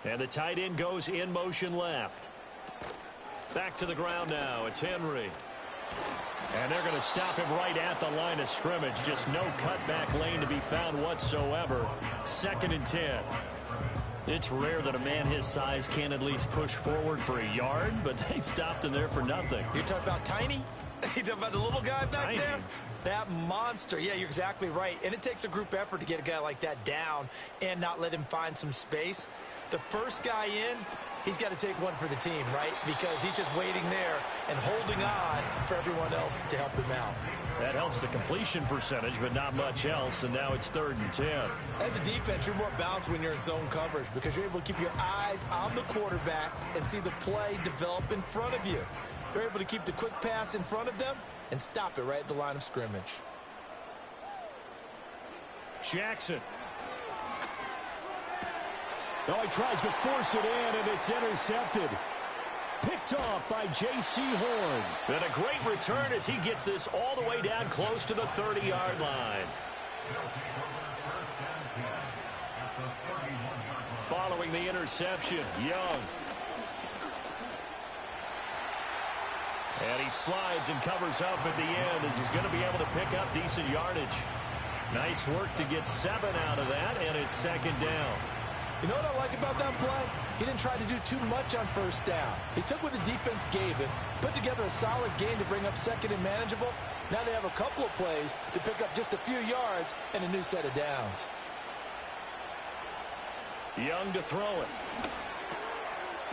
And the tight end goes in motion left. Back to the ground now. It's Henry. And they're going to stop him right at the line of scrimmage. Just no cutback lane to be found whatsoever. 2nd and 10. It's rare that a man his size can at least push forward for a yard, but they stopped him there for nothing. You're talking about tiny? You're talking about the little guy back there? That monster. Yeah, you're exactly right. And it takes a group effort to get a guy like that down and not let him find some space. The first guy in, he's got to take one for the team, right? Because he's just waiting there and holding on for everyone else to help him out. That helps the completion percentage, but not much else, and now it's 3rd and 10. As a defense, you're more balanced when you're in zone coverage because you're able to keep your eyes on the quarterback and see the play develop in front of you. They're able to keep the quick pass in front of them and stop it right at the line of scrimmage. Jackson. Oh, he tries to force it in, and it's intercepted. Picked off by J.C. Horn. And a great return as he gets this all the way down close to the 30-yard line. Following the interception, Young. And he slides and covers up at the end as he's going to be able to pick up decent yardage. Nice work to get 7 out of that, and it's 2nd down. You know what I like about that play? He didn't try to do too much on first down. He took what the defense gave him, put together a solid gain to bring up 2nd and manageable. Now they have a couple of plays to pick up just a few yards and a new set of downs. Young to throw it.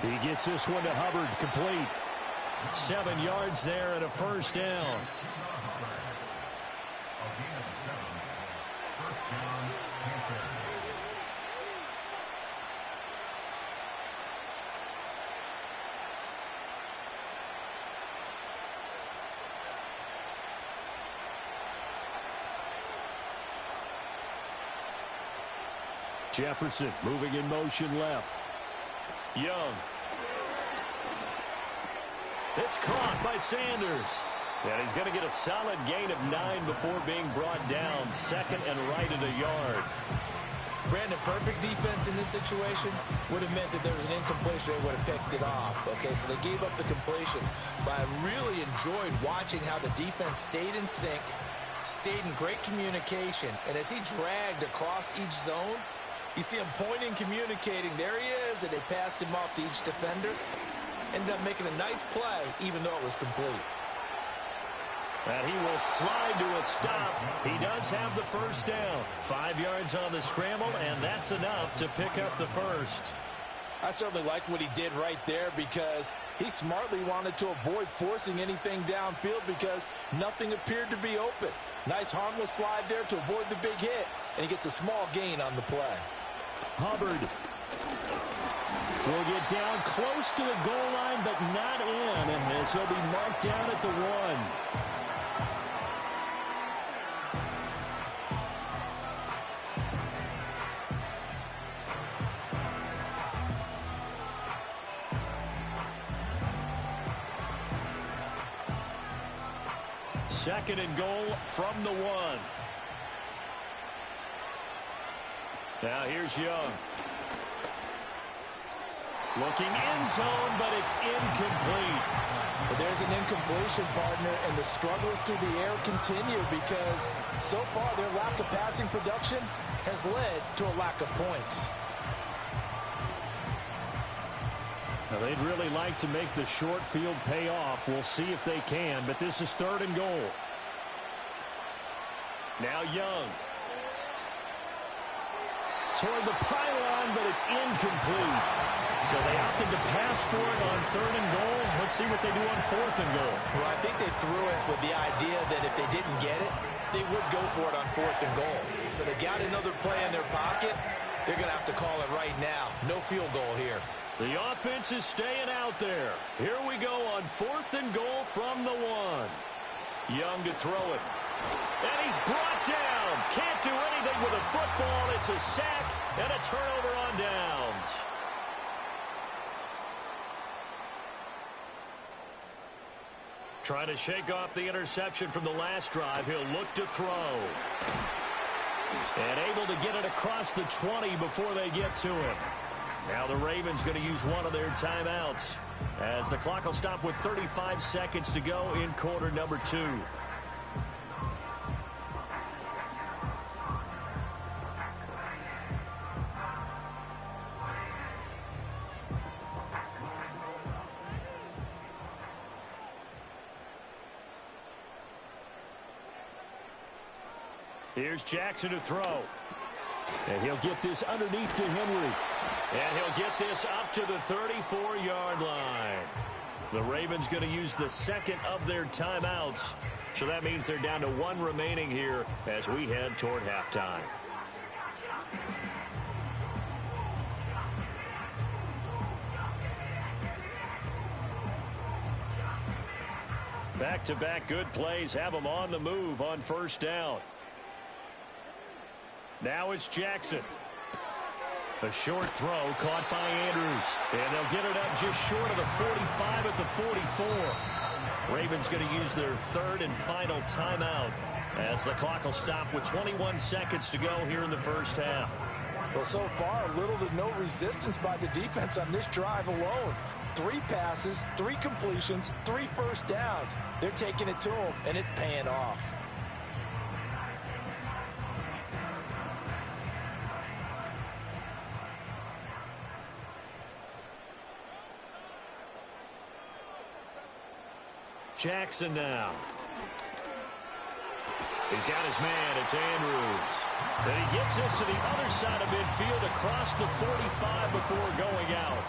He gets this one to Hubbard, complete. 7 yards there and a first down. Jefferson moving in motion left. Young. It's caught by Sanders. And he's going to get a solid gain of 9 before being brought down. 2nd and right at a yard. Brandon, perfect defense in this situation would have meant that there was an incompletion. They would have picked it off. Okay, so they gave up the completion. But I really enjoyed watching how the defense stayed in sync, stayed in great communication. And as he dragged across each zone, you see him pointing, communicating. There he is, and they passed him off to each defender. Ended up making a nice play, even though it was complete. And he will slide to a stop. He does have the first down. 5 yards on the scramble, and that's enough to pick up the first. I certainly like what he did right there because he smartly wanted to avoid forcing anything downfield because nothing appeared to be open. Nice harmless slide there to avoid the big hit, and he gets a small gain on the play. Hubbard will get down close to the goal line, but not in, and as he'll be marked down at the 1. Second and goal from the 1. Now here's Young. Looking end zone, but it's incomplete. Well, there's an incompletion, partner, and the struggles through the air continue because so far their lack of passing production has led to a lack of points. Now they'd really like to make the short field pay off. We'll see if they can, but this is third and goal. Now Young. Toward the pylon, but it's incomplete. So they opted to pass for it on third and goal. Let's see what they do on fourth and goal. Well, I think they threw it with the idea that if they didn't get it, they would go for it on fourth and goal. So they got another play in their pocket. They're going to have to call it right now. No field goal here. The offense is staying out there. Here we go on fourth and goal from the 1. Young to throw it. And he's brought down. Can't do anything with a football. It's a sack and a turnover on downs. Trying to shake off the interception from the last drive. He'll look to throw. And able to get it across the 20 before they get to him. Now the Ravens going to use one of their timeouts as the clock will stop with 35 seconds to go in quarter number 2. Here's Jackson to throw. And he'll get this underneath to Henry. And he'll get this up to the 34-yard line. The Ravens going to use the second of their timeouts. So that means they're down to 1 remaining here as we head toward halftime. Back-to-back good plays have them on the move on first down. Now it's Jackson. A short throw caught by Andrews. And they'll get it up just short of the 45 at the 44. Ravens going to use their third and final timeout as the clock will stop with 21 seconds to go here in the first half. Well, so far, little to no resistance by the defense on this drive alone. 3 passes, 3 completions, 3 first downs. They're taking it to them, and it's paying off. Jackson now. He's got his man. It's Andrews. And he gets this to the other side of midfield across the 45 before going out.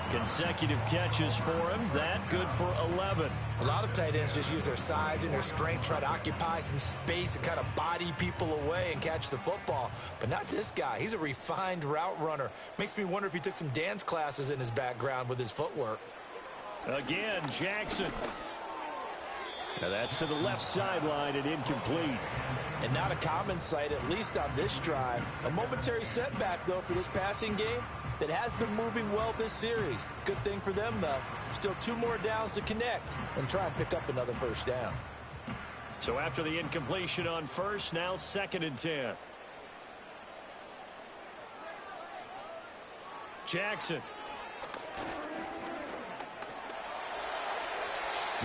Consecutive catches for him. That good for 11. A lot of tight ends just use their size and their strength, try to occupy some space and kind of body people away and catch the football. But not this guy. He's a refined route runner. Makes me wonder if he took some dance classes in his background with his footwork. Again, Jackson. Now that's to the left sideline and incomplete. And not a common sight, at least on this drive. A momentary setback, though, for this passing game that has been moving well this series. Good thing for them, though. Still 2 more downs to connect and try and pick up another first down. So after the incompletion on first, now 2nd and 10. Jackson.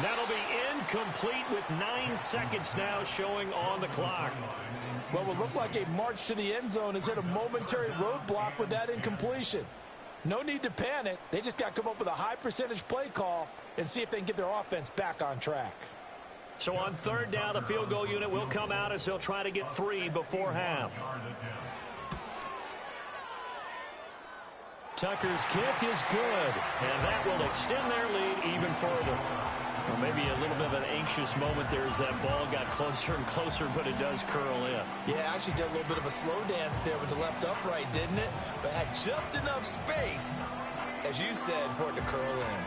That'll be incomplete with 9 seconds now showing on the clock. Well, what looked like a march to the end zone has hit a momentary roadblock with that incompletion. No need to panic. They just got to come up with a high percentage play call and see if they can get their offense back on track. So on third down, the field goal unit will come out as they'll try to get 3 before half. Tucker's kick is good, and that will extend their lead even further. Well, maybe a little bit of an anxious moment there as that ball got closer and closer, but it does curl in. Yeah, actually did a little bit of a slow dance there with the left upright, didn't it? But had just enough space, as you said, for it to curl in.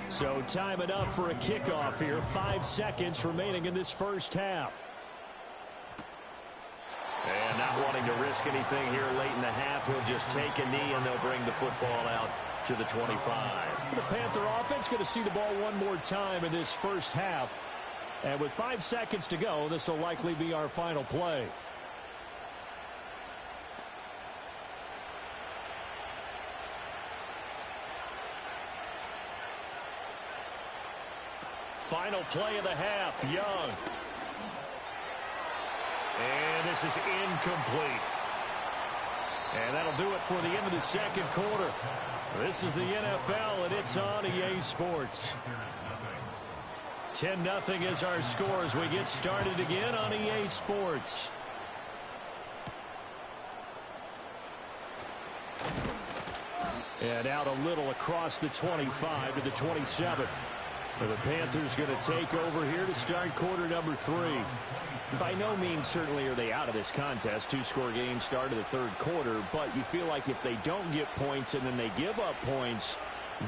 So time it up for a kickoff here. 5 seconds remaining in this first half. And not wanting to risk anything here late in the half, he'll just take a knee and they'll bring the football out to the 25. The Panther offense going to see the ball one more time in this first half. And with 5 seconds to go, this will likely be our final play. Final play of the half, Young. And this is incomplete. And that'll do it for the end of the second quarter. This is the NFL, and it's on EA Sports. 10-0 is our score as we get started again on EA Sports. And out a little across the 25 to the 27. The Panthers going to take over here to start quarter number 3. By no means certainly are they out of this contest. 2-score game start of the third quarter, but you feel like if they don't get points and then they give up points,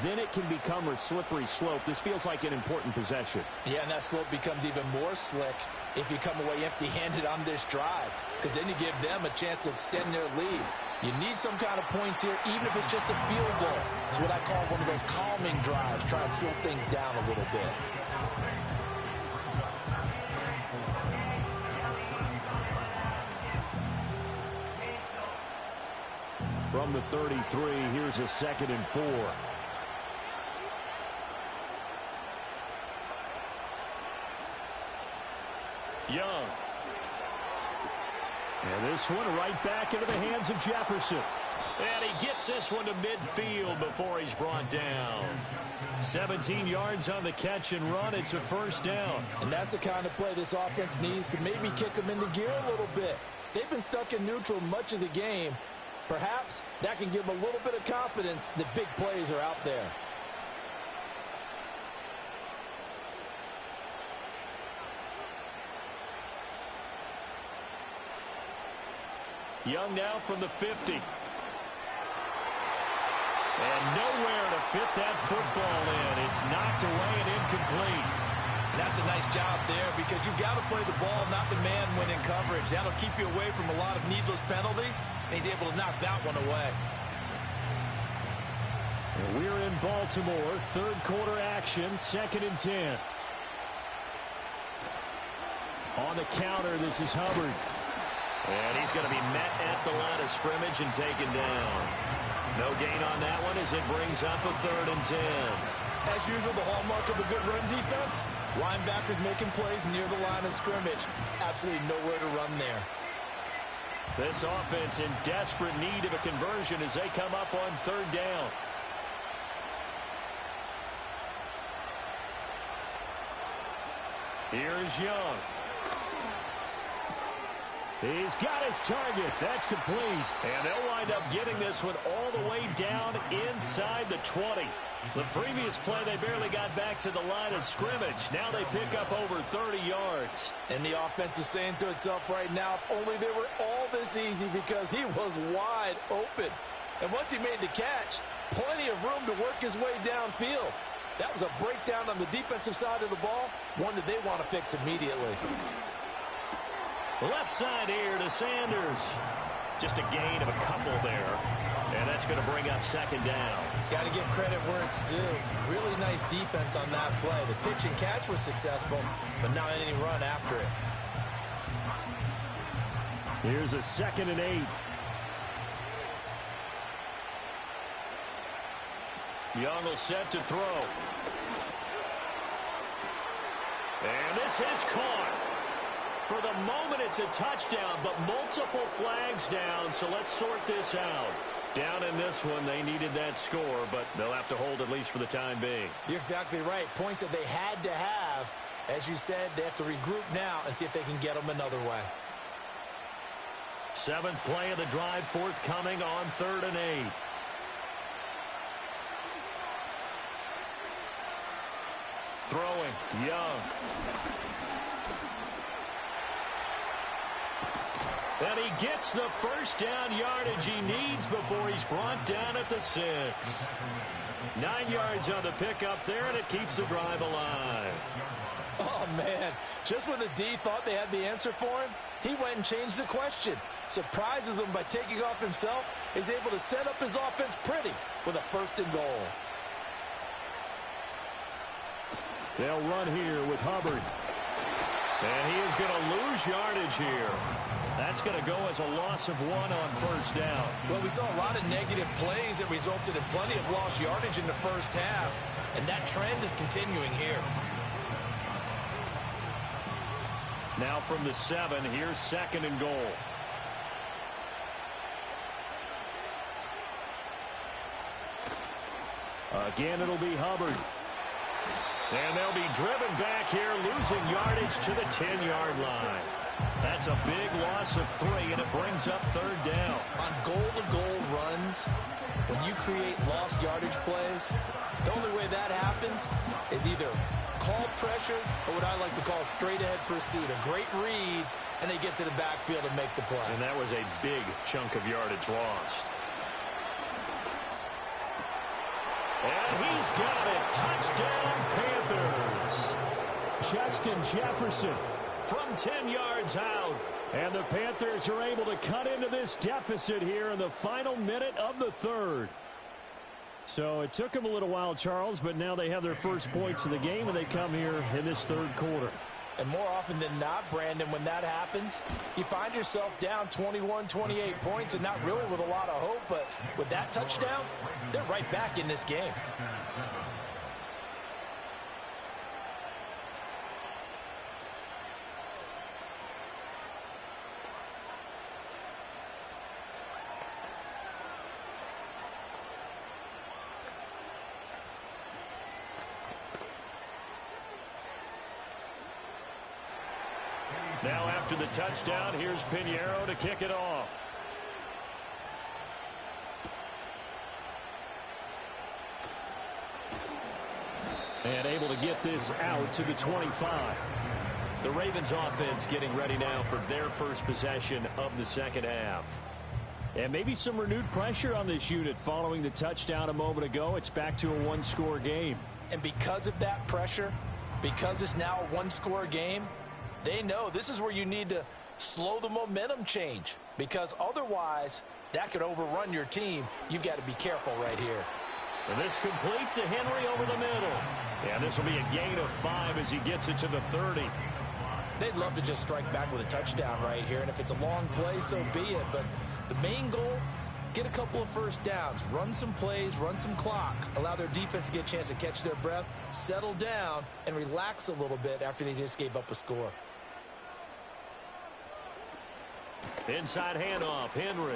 then it can become a slippery slope. This feels like an important possession. Yeah, and that slope becomes even more slick if you come away empty-handed on this drive, because then you give them a chance to extend their lead. You need some kind of points here, even if it's just a field goal. It's what I call one of those calming drives. Try and slow things down a little bit. From the 33, here's a 2nd and 4. Young. And this one right back into the hands of Jefferson. And he gets this one to midfield before he's brought down. 17 yards on the catch and run. It's a first down. And that's the kind of play this offense needs to maybe kick them into gear a little bit. They've been stuck in neutral much of the game. Perhaps that can give them a little bit of confidence that big plays are out there. Young now from the 50. And nowhere to fit that football in. It's knocked away and incomplete. And that's a nice job there because you've got to play the ball, not the man when in coverage. That'll keep you away from a lot of needless penalties, and he's able to knock that one away. And we're in Baltimore. Third quarter action, 2nd and 10. On the counter, this is Hubbard. And he's going to be met at the line of scrimmage and taken down. No gain on that one as it brings up a 3rd and 10. As usual, the hallmark of a good run defense, linebackers making plays near the line of scrimmage. Absolutely nowhere to run there. This offense in desperate need of a conversion as they come up on 3rd down. Here's Young. He's got his target. That's complete. And they'll wind up getting this one all the way down inside the 20. The previous play, they barely got back to the line of scrimmage. Now they pick up over 30 yards. And the offense is saying to itself right now, if only they were all this easy because he was wide open. And once he made the catch, plenty of room to work his way downfield. That was a breakdown on the defensive side of the ball, one that they want to fix immediately. Left side here to Sanders. Just a gain of a couple there. And that's going to bring up 2nd down. Got to give credit where it's due. Really nice defense on that play. The pitch and catch was successful, but not any run after it. Here's a 2nd and 8. Young will set to throw. And this is caught. For the moment, it's a touchdown, but multiple flags down, so let's sort this out. Down in this one, they needed that score, but they'll have to hold at least for the time being. You're exactly right. Points that they had to have. As you said, they have to regroup now and see if they can get them another way. 7th play of the drive forthcoming on 3rd and 8. Throwing, Young. And he gets the first down yardage he needs before he's brought down at the 6. 9 yards on the pickup there, and it keeps the drive alive. Oh, man. Just when the D thought they had the answer for him, he went and changed the question. Surprises him by taking off himself. Is able to set up his offense pretty with a 1st and goal. They'll run here with Hubbard. And he is going to lose yardage here. That's going to go as a loss of 1 on 1st down. Well, we saw a lot of negative plays that resulted in plenty of lost yardage in the 1st half, and that trend is continuing here. Now from the 7, here's 2nd and goal. Again, it'll be Hubbard. And they'll be driven back here, losing yardage to the 10-yard line. That's a big loss of 3, and it brings up 3rd down. On goal-to-goal runs, when you create lost yardage plays, the only way that happens is either call pressure or what I like to call straight-ahead pursuit. A great read, and they get to the backfield and make the play. And that was a big chunk of yardage lost. And he's got it. Touchdown, Panthers. Justin Jefferson from 10 yards out. And the Panthers are able to cut into this deficit here in the final minute of the 3rd. So it took them a little while, Charles, but now they have their first points of the game, and they come here in this 3rd quarter. And more often than not, Brandon, when that happens, you find yourself down 21, 28 points, and not really with a lot of hope, but with that touchdown, they're right back in this game. Now after the touchdown, here's Pinheiro to kick it off. And able to get this out to the 25. The Ravens offense getting ready now for their first possession of the 2nd half. And maybe some renewed pressure on this unit following the touchdown a moment ago. It's back to a 1-score game. And because of that pressure, because it's now a 1-score game, they know this is where you need to slow the momentum change, because otherwise that could overrun your team. You've got to be careful right here. And this complete to Henry over the middle. And this will be a gain of 5 as he gets it to the 30. They'd love to just strike back with a touchdown right here, and if it's a long play, so be it. But the main goal, get a couple of 1st downs, run some plays, run some clock, allow their defense to get a chance to catch their breath, settle down, and relax a little bit after they just gave up a score. Inside handoff, Henry.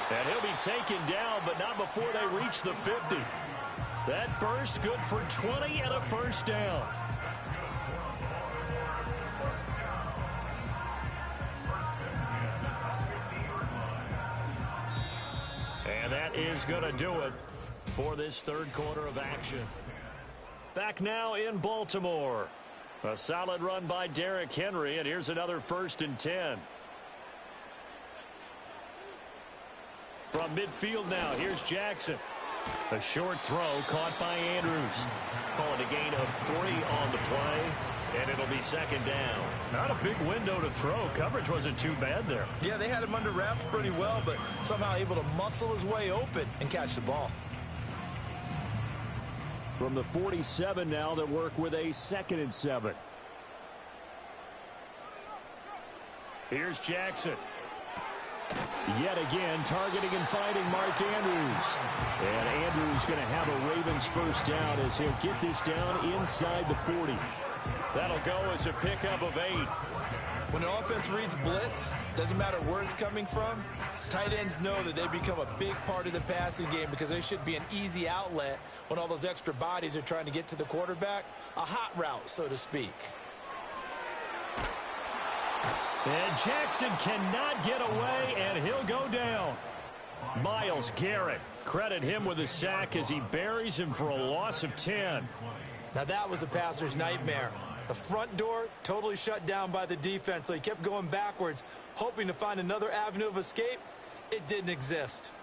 And he'll be taken down, but not before they reach the 50. That burst good for 20 and a 1st down. And that is going to do it for this 3rd quarter of action. Back now in Baltimore. A solid run by Derrick Henry, and here's another 1st and 10. From midfield now, here's Jackson. A short throw caught by Andrews. Calling a gain of 3 on the play, and it'll be 2nd down. Not a big window to throw. Coverage wasn't too bad there. Yeah, they had him under wraps pretty well, but somehow able to muscle his way open and catch the ball. From the 47 now, that work with a 2nd and 7. Here's Jackson. Yet again, targeting and finding Mark Andrews. And Andrews going to have a Ravens 1st down as he'll get this down inside the 40. That'll go as a pickup of 8. When an offense reads blitz, doesn't matter where it's coming from, tight ends know that they become a big part of the passing game because they should be an easy outlet when all those extra bodies are trying to get to the quarterback. A hot route, so to speak. And Jackson cannot get away, and he'll go down. Myles Garrett, credit him with a sack as he buries him for a loss of 10. Now that was a passer's nightmare. The front door totally shut down by the defense, so he kept going backwards, hoping to find another avenue of escape. It didn't exist.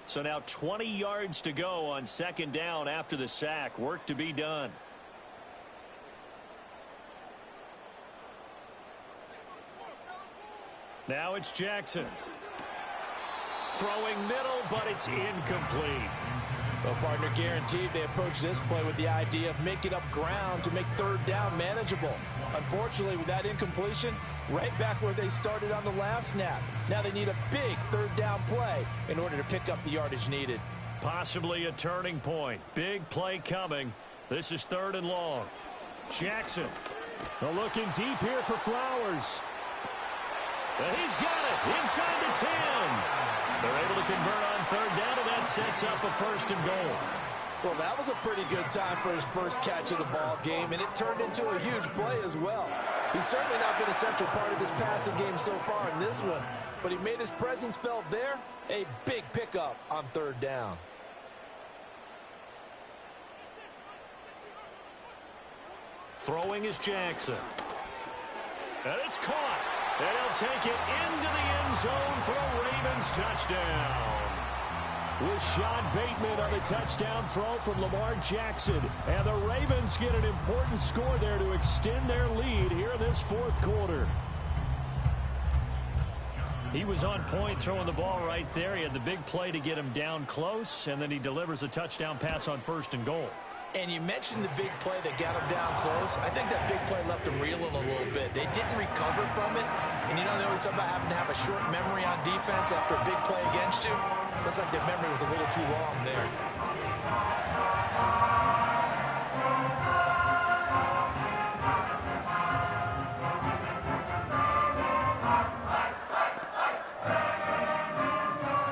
So now 20 yards to go on 2nd down after the sack. Work to be done. Now it's Jackson. Throwing middle, but it's incomplete. Well, partner, guaranteed they approach this play with the idea of making up ground to make third down manageable. Unfortunately, with that incompletion, right back where they started on the last snap. Now they need a big third down play in order to pick up the yardage needed. Possibly a turning point. Big play coming. This is 3rd and long. Jackson. Looking deep here for Flowers. And he's got it inside the 10. They're able to convert on 3rd down, and that sets up a 1st and goal. Well, that was a pretty good time for his first catch of the ball game, and it turned into a huge play as well. He's certainly not been a central part of this passing game so far in this one, but he made his presence felt there. A big pickup on 3rd down. Throwing is Jackson. And it's caught. And he'll take it into the end zone for a Ravens touchdown. Rashad Bateman on a touchdown throw from Lamar Jackson. And the Ravens get an important score there to extend their lead here in this 4th quarter. He was on point throwing the ball right there. He had the big play to get him down close, and then he delivers a touchdown pass on 1st and goal. And you mentioned the big play that got him down close. I think that big play left him reeling a little bit. They didn't recover from it. And you know, they always talk about having to have a short memory on defense after a big play against you. Looks like their memory was a little too long there.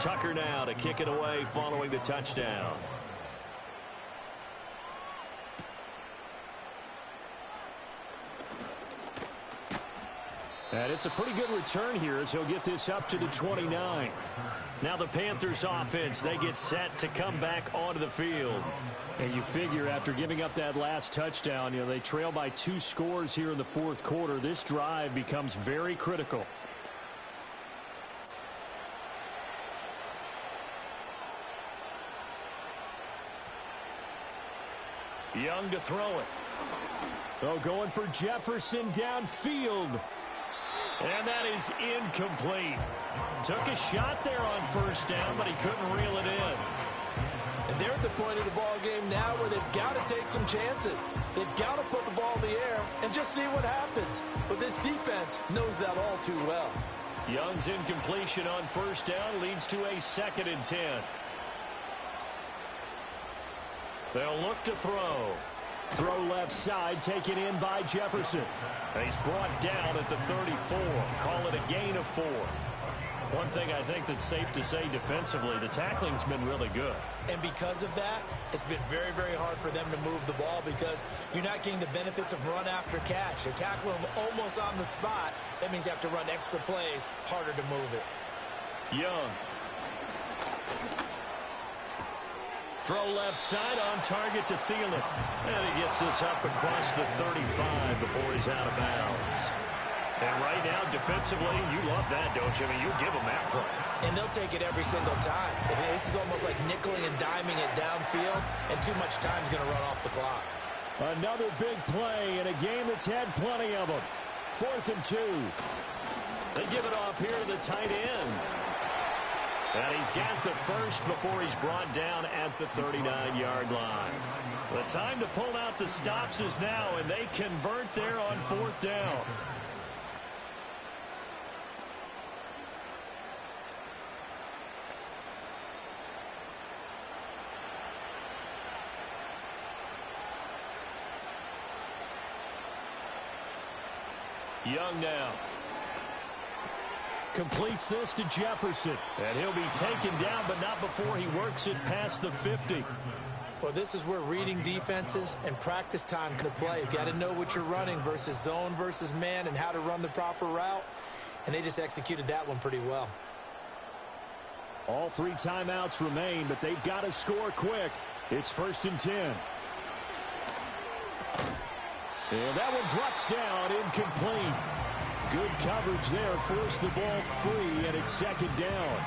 Tucker now to kick it away following the touchdown. And it's a pretty good return here as he'll get this up to the 29. Now the Panthers offense, they get set to come back onto the field. And you figure after giving up that last touchdown, you know, they trail by 2 scores here in the 4th quarter. This drive becomes very critical. Young to throw it. Oh, going for Jefferson downfield. And that is incomplete. Took a shot there on 1st down, but he couldn't reel it in. And they're at the point of the ball game now where they've got to take some chances. They've got to put the ball in the air and just see what happens. But this defense knows that all too well. Young's incompletion on 1st down leads to a 2nd and 10. They'll look to throw. Throw left side, taken in by Jefferson. And he's brought down at the 34. Call it a gain of 4. One thing I think that's safe to say defensively, the tackling's been really good. And because of that, it's been very, very hard for them to move the ball because you're not getting the benefits of run after catch. They tackle them almost on the spot. That means you have to run extra plays, harder to move it. Young. Throw left side on target to Tmiller. And he gets this up across the 35 before he's out of bounds. And right now, defensively, you love that, don't you? I mean, you give them that play. And they'll take it every single time. This is almost like nickeling and diming it downfield, and too much time's going to run off the clock. Another big play in a game that's had plenty of them. 4th and 2. They give it off here to the tight end. And he's got the first before he's brought down at the 39-yard line. The time to pull out the stops is now, and they convert there on 4th down. Young now. Completes this to Jefferson. And he'll be taken down, but not before he works it past the 50. Well, this is where reading defenses and practice time can play. You've got to know what you're running versus zone versus man and how to run the proper route. And they just executed that one pretty well. All 3 timeouts remain, but they've got to score quick. It's 1st and 10. And that one drops down, incomplete. Good coverage there, forced the ball free, and it's 2nd down.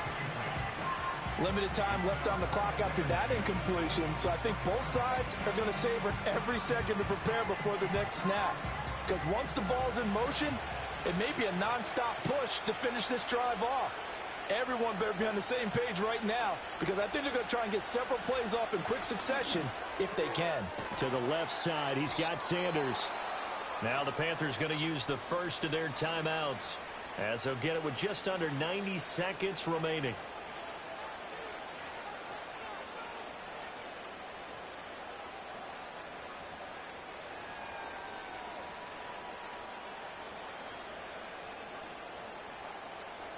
Limited time left on the clock after that incompletion, so I think both sides are going to savor every second to prepare before the next snap. Because once the ball's in motion, It may be a nonstop push to finish this drive off. Everyone better be on the same page right now because I think they're going to try and get several plays off in quick succession if they can. To the left side, he's got Sanders. Now the Panthers going to use the first of their timeouts as they'll get it with just under 90 seconds remaining.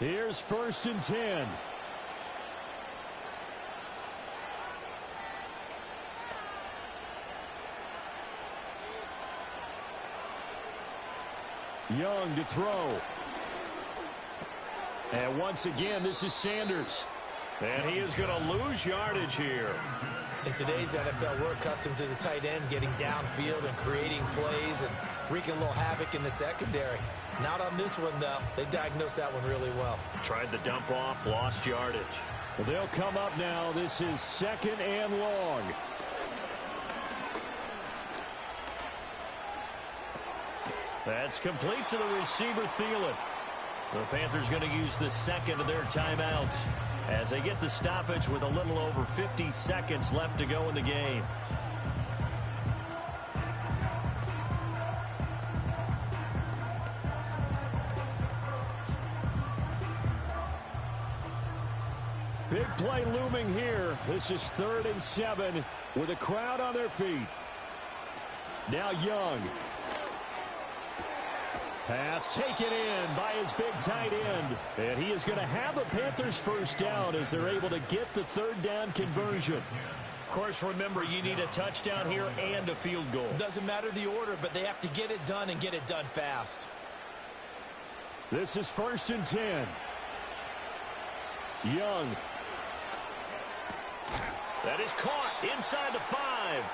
Here's 1st and 10. Young to throw. And once again, this is Sanders. And he is going to lose yardage here. In today's NFL, we're accustomed to the tight end getting downfield and creating plays and wreaking a little havoc in the secondary. Not on this one, though. They diagnosed that one really well. Tried the dump off, lost yardage. Well, they'll come up now. This is 2nd and long. That's complete to the receiver, Thielen. The Panthers going to use the second of their timeouts as they get the stoppage with a little over 50 seconds left to go in the game. Big play looming here. This is 3rd and 7 with a crowd on their feet. Now Young. Pass taken in by his big tight end. And he is going to have a Panthers first down as they're able to get the 3rd down conversion. Of course, remember, you need a touchdown here and a field goal. Doesn't matter the order, but they have to get it done and get it done fast. This is 1st and 10. Young. That is caught inside the 5.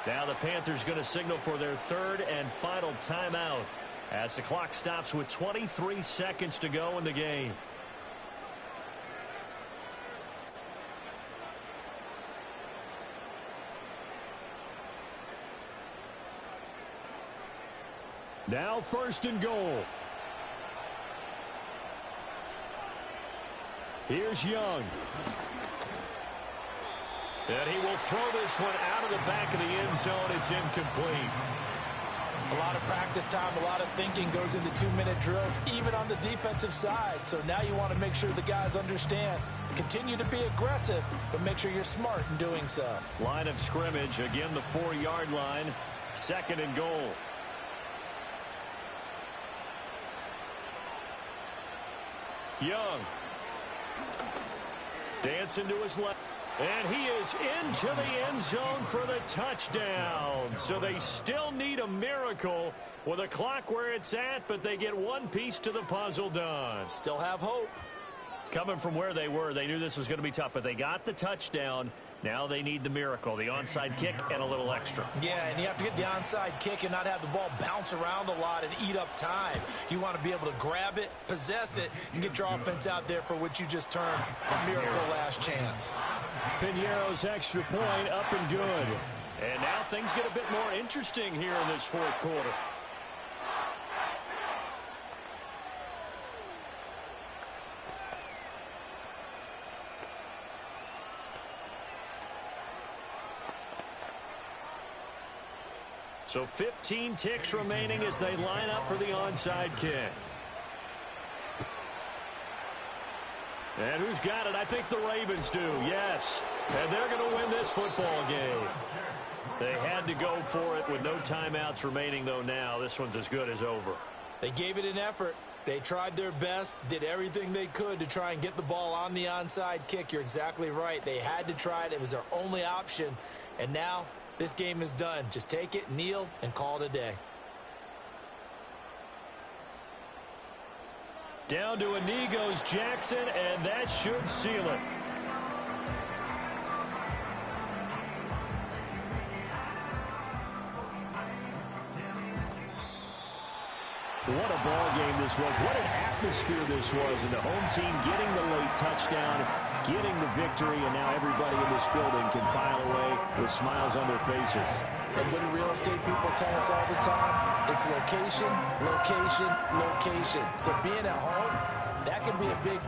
Now the Panthers going to signal for their 3rd and final timeout as the clock stops with 23 seconds to go in the game. Now 1st and goal. Here's Young. And he will throw this one out of the back of the end zone. It's incomplete. A lot of practice time, a lot of thinking goes into 2-minute drills, even on the defensive side. So now you want to make sure the guys understand. Continue to be aggressive, but make sure you're smart in doing so. Line of scrimmage, again the 4-yard line. 2nd and goal. Young. Dancing to his left. And he is into the end zone for the touchdown. So they still need a miracle with a clock where it's at, but they get one piece to the puzzle done. Still have hope. Coming from where they were, they knew this was going to be tough, but they got the touchdown. Now they need the miracle, the onside kick and a little extra. Yeah, and you have to get the onside kick and not have the ball bounce around a lot and eat up time. You want to be able to grab it, possess it, and get your offense out there for what you just termed a miracle last chance. Piñeiro's extra point up and good. And now things get a bit more interesting here in this 4th quarter. So 15 ticks remaining as they line up for the onside kick. And who's got it? I think the Ravens do, yes. And they're going to win this football game. They had to go for it with no timeouts remaining, though, now. This one's as good as over. They gave it an effort. They tried their best, did everything they could to try and get the ball on the onside kick. You're exactly right. They had to try it. It was their only option. And now this game is done. Just take it, kneel, and call it a day. Down to a knee goes Jackson, and that should seal it. What a ball game this was. What an atmosphere this was. And the home team getting the late touchdown, getting the victory, and now everybody in this building can file away with smiles on their faces. And what do real estate people tell us all the time? It's location, location, location. So being at home, that can be a big...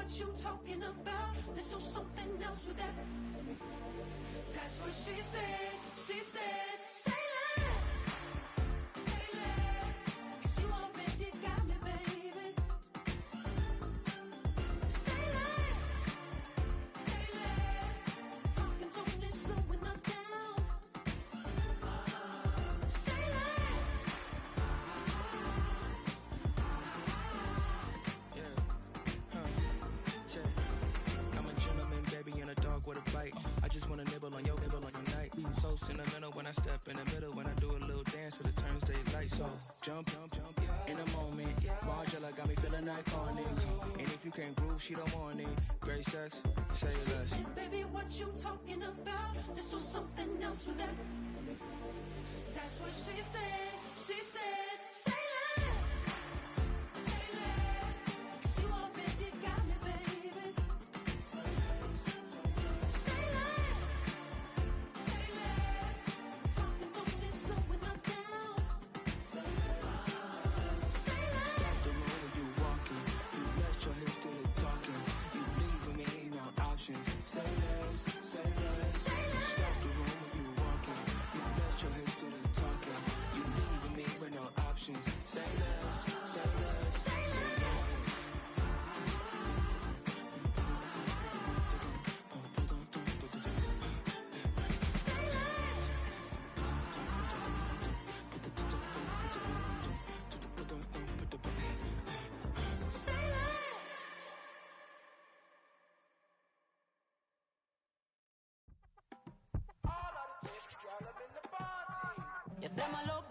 what you talking about. Let's do something else with that. That's what she said. She said, say less. Say less. 'Cause you already got me, baby. Say less. Say less. Talking's only slowing us down. Say less. I'm a gentleman, baby, and a dog with a bite. I just wanna nibble on your night. So sentimental when I step in the middle. When I do a little dance till it turns daylight. So jump, in a moment. Margella got me feeling iconic. And if you can't groove, she don't want it. Great sex, say less. She said, baby, what you talking about? Let's do something else with that. That's what she said. She said, say less. Say less. 'Cause you already got me, baby. Say less. Say less. Talking's only slowing us down. Say less. Say less. Stop the road when you walking. You let your hips do the talking. You leaving me no options. Say less, say less. Say less. Stop the road when you walking. You let your hips do the talking. You leaving me with no options. Say less, say less, say less. Say less. You say my look